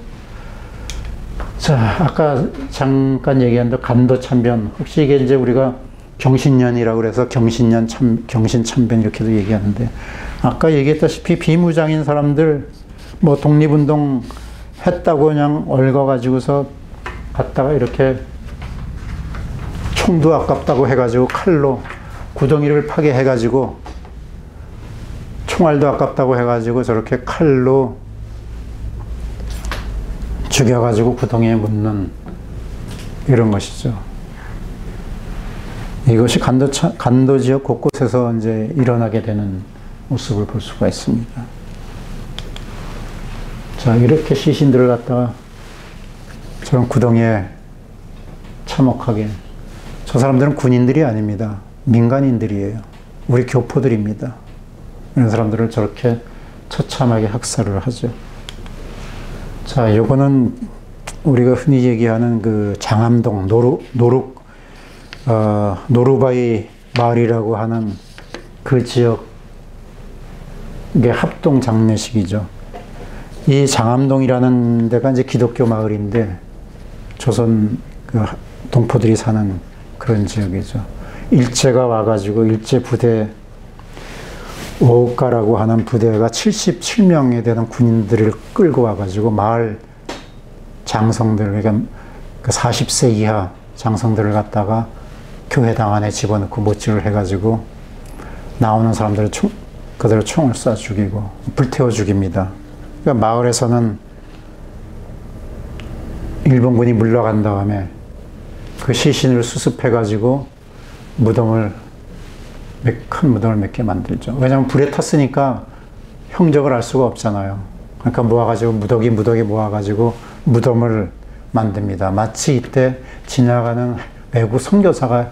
자, 아까 잠깐 얘기한 대로 간도참변. 혹시 이게 이제 우리가 경신년이라고 그래서 경신참변 이렇게도 얘기하는데, 아까 얘기했다시피 비무장인 사람들, 뭐 독립운동 했다고 그냥 얽어가지고서 갔다가 이렇게 총도 아깝다고 해가지고 칼로 구덩이를 파게 해가지고 총알도 아깝다고 해가지고 저렇게 칼로 죽여가지고 구덩이에 묻는 이런 것이죠. 이것이 간도 지역 곳곳에서 이제 일어나게 되는 모습을 볼 수가 있습니다. 자, 이렇게 시신들을 갖다가 저런 구덩이에 참혹하게, 저 사람들은 군인들이 아닙니다. 민간인들이에요. 우리 교포들입니다. 이런 사람들을 저렇게 처참하게 학살을 하죠. 자, 요거는 우리가 흔히 얘기하는 그 장암동 노루바이 마을이라고 하는 그 지역의 합동 장례식이죠. 이 장암동이라는 데가 이제 기독교 마을인데 조선 그 동포들이 사는 그런 지역이죠. 일제가 와가지고 일제 부대 오흑가라고 하는 부대가 77명에 되는 군인들을 끌고 와가지고 마을 장성들, 그러니까 40세 이하 장성들을 갖다가 교회당 안에 집어넣고 못질을 해가지고 나오는 사람들을 그대로 총을 쏴 죽이고 불태워 죽입니다. 그러니까 마을에서는 일본군이 물러간 다음에 그 시신을 수습해가지고 큰 무덤을 몇 개 만들죠. 왜냐하면 불에 탔으니까 형적을 알 수가 없잖아요. 그러니까 모아가지고 무더기 모아가지고 무덤을 만듭니다. 마치 이때 지나가는 외국 선교사가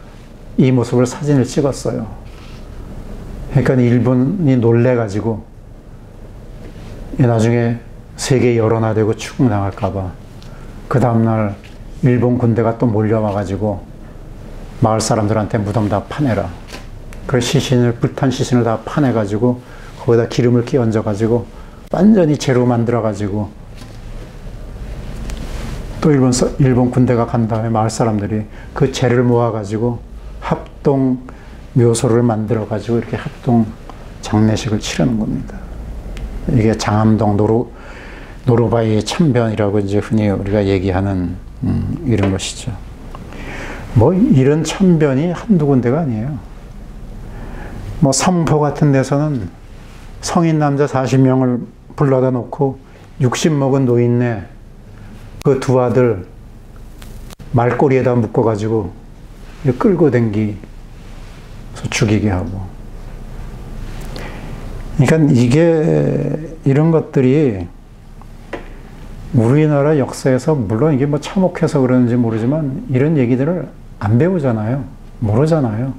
이 모습을 사진을 찍었어요. 그러니까 일본이 놀래가지고 나중에 세계 여론화되고 추궁당할까봐 그 다음날 일본 군대가 또 몰려와가지고 마을 사람들한테 무덤 다 파내라. 그 시신을, 불탄 시신을 다 파내가지고 거기다 기름을 끼얹어가지고 완전히 재로 만들어가지고 또 일본 군대가 간 다음에 마을 사람들이 그 재를 모아가지고 합동 묘소를 만들어가지고 이렇게 합동 장례식을 치르는 겁니다. 이게 장암동 노루바위 참변이라고 이제 흔히 우리가 얘기하는 이런 것이죠. 뭐 이런 참변이 한두 군데가 아니에요. 뭐 삼포 같은 데서는 성인 남자 40명을 불러다 놓고 60 먹은 노인네 그 두 아들 말꼬리에다 묶어가지고 끌고 댕기서 죽이게 하고. 그러니까 이런 것들이 우리나라 역사에서 물론 이게 뭐 참혹해서 그러는지 모르지만 이런 얘기들을 안 배우잖아요. 모르잖아요.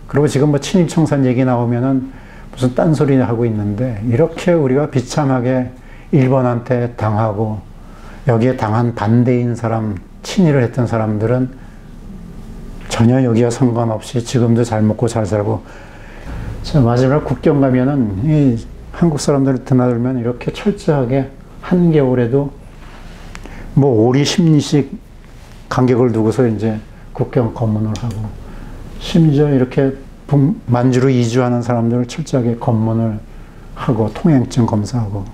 그리고 지금 뭐 친일청산 얘기 나오면은 무슨 딴소리 하고 있는데 이렇게 우리가 비참하게 일본한테 당하고 여기에 당한 반대인 사람, 친일을 했던 사람들은 전혀 여기와 상관없이 지금도 잘 먹고 잘 살고 마지막 국경 가면은 이 한국 사람들 드나들면 이렇게 철저하게 한겨울에도 뭐 오리 10리씩 간격을 두고서 이제 국경 검문을 하고 심지어 이렇게 만주로 이주하는 사람들을 철저하게 검문을 하고 통행증 검사하고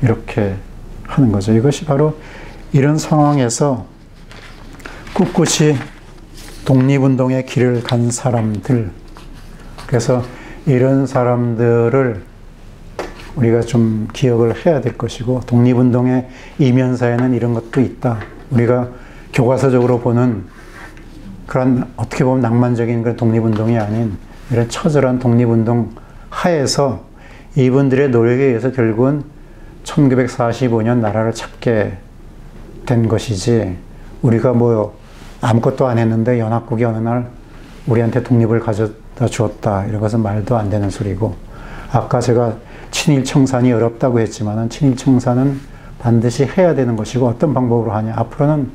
이렇게 하는 거죠. 이것이 바로 이런 상황에서 꿋꿋이 독립운동의 길을 간 사람들, 그래서 이런 사람들을 우리가 좀 기억을 해야 될 것이고, 독립운동의 이면사에는 이런 것도 있다. 우리가 교과서적으로 보는 그런 어떻게 보면 낭만적인 그런 독립운동이 아닌 이런 처절한 독립운동 하에서 이분들의 노력에 의해서 결국은 1945년 나라를 찾게 된 것이지, 우리가 뭐 아무것도 안 했는데 연합국이 어느 날 우리한테 독립을 가져다 주었다, 이런 것은 말도 안 되는 소리고, 아까 제가 친일 청산이 어렵다고 했지만은 친일 청산은 반드시 해야 되는 것이고, 어떤 방법으로 하냐, 앞으로는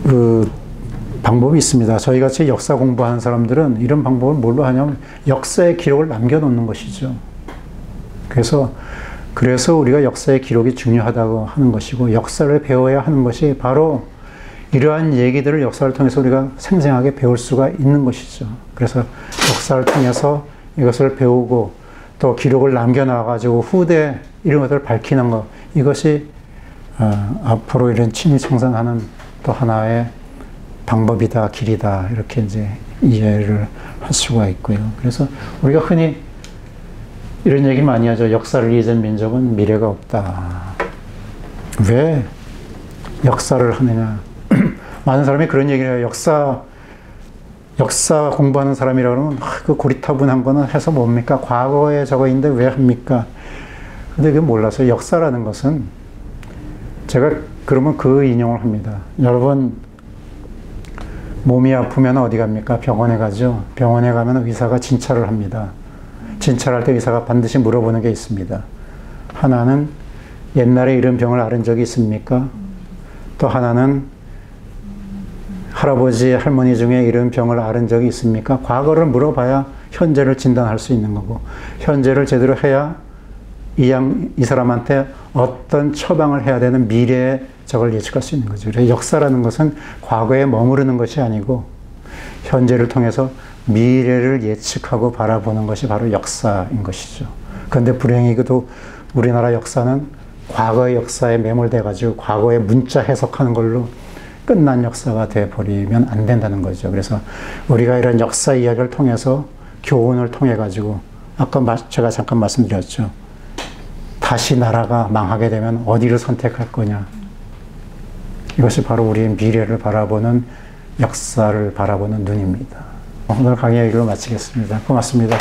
그 방법이 있습니다. 저희 같이 역사 공부하는 사람들은 이런 방법을 뭘로 하냐면 역사의 기록을 남겨놓는 것이죠. 그래서 우리가 역사의 기록이 중요하다고 하는 것이고, 역사를 배워야 하는 것이 바로 이러한 얘기들을 역사를 통해서 우리가 생생하게 배울 수가 있는 것이죠. 그래서 역사를 통해서 이것을 배우고 또 기록을 남겨놔가지고 후대 이런 것들을 밝히는 것, 이것이 앞으로 이런 친일 청산하는 또 하나의 방법이다, 길이다, 이렇게 이제 이해를 할 수가 있고요. 그래서 우리가 흔히 이런 얘기 많이 하죠. 역사를 잊은 민족은 미래가 없다. 왜 역사를 하느냐. 많은 사람이 그런 얘기를 해요. 역사 공부하는 사람이라 그러면 그 고리타분한 거는 해서 뭡니까? 과거에 저거 있는데 왜 합니까? 근데 그게 몰라서 역사라는 것은, 제가 그러면 그 인용을 합니다. 여러분, 몸이 아프면 어디 갑니까? 병원에 가죠. 병원에 가면 의사가 진찰을 합니다. 진찰할 때 의사가 반드시 물어보는 게 있습니다. 하나는 옛날에 이런 병을 앓은 적이 있습니까? 또 하나는 할아버지, 할머니 중에 이런 병을 앓은 적이 있습니까? 과거를 물어봐야 현재를 진단할 수 있는 거고, 현재를 제대로 해야 이 사람한테 어떤 처방을 해야 되는 미래에 저걸 예측할 수 있는 거죠. 그래서 역사라는 것은 과거에 머무르는 것이 아니고 현재를 통해서 미래를 예측하고 바라보는 것이 바로 역사인 것이죠. 그런데 불행히도 우리나라 역사는 과거의 역사에 매몰돼가지고 과거의 문자 해석하는 걸로 끝난 역사가 돼버리면 안 된다는 거죠. 그래서 우리가 이런 역사 이야기를 통해서 교훈을 통해가지고, 아까 제가 잠깐 말씀드렸죠. 다시 나라가 망하게 되면 어디를 선택할 거냐. 이것이 바로 우리의 미래를 바라보는, 역사를 바라보는 눈입니다. 오늘 강의 여기로 마치겠습니다. 고맙습니다.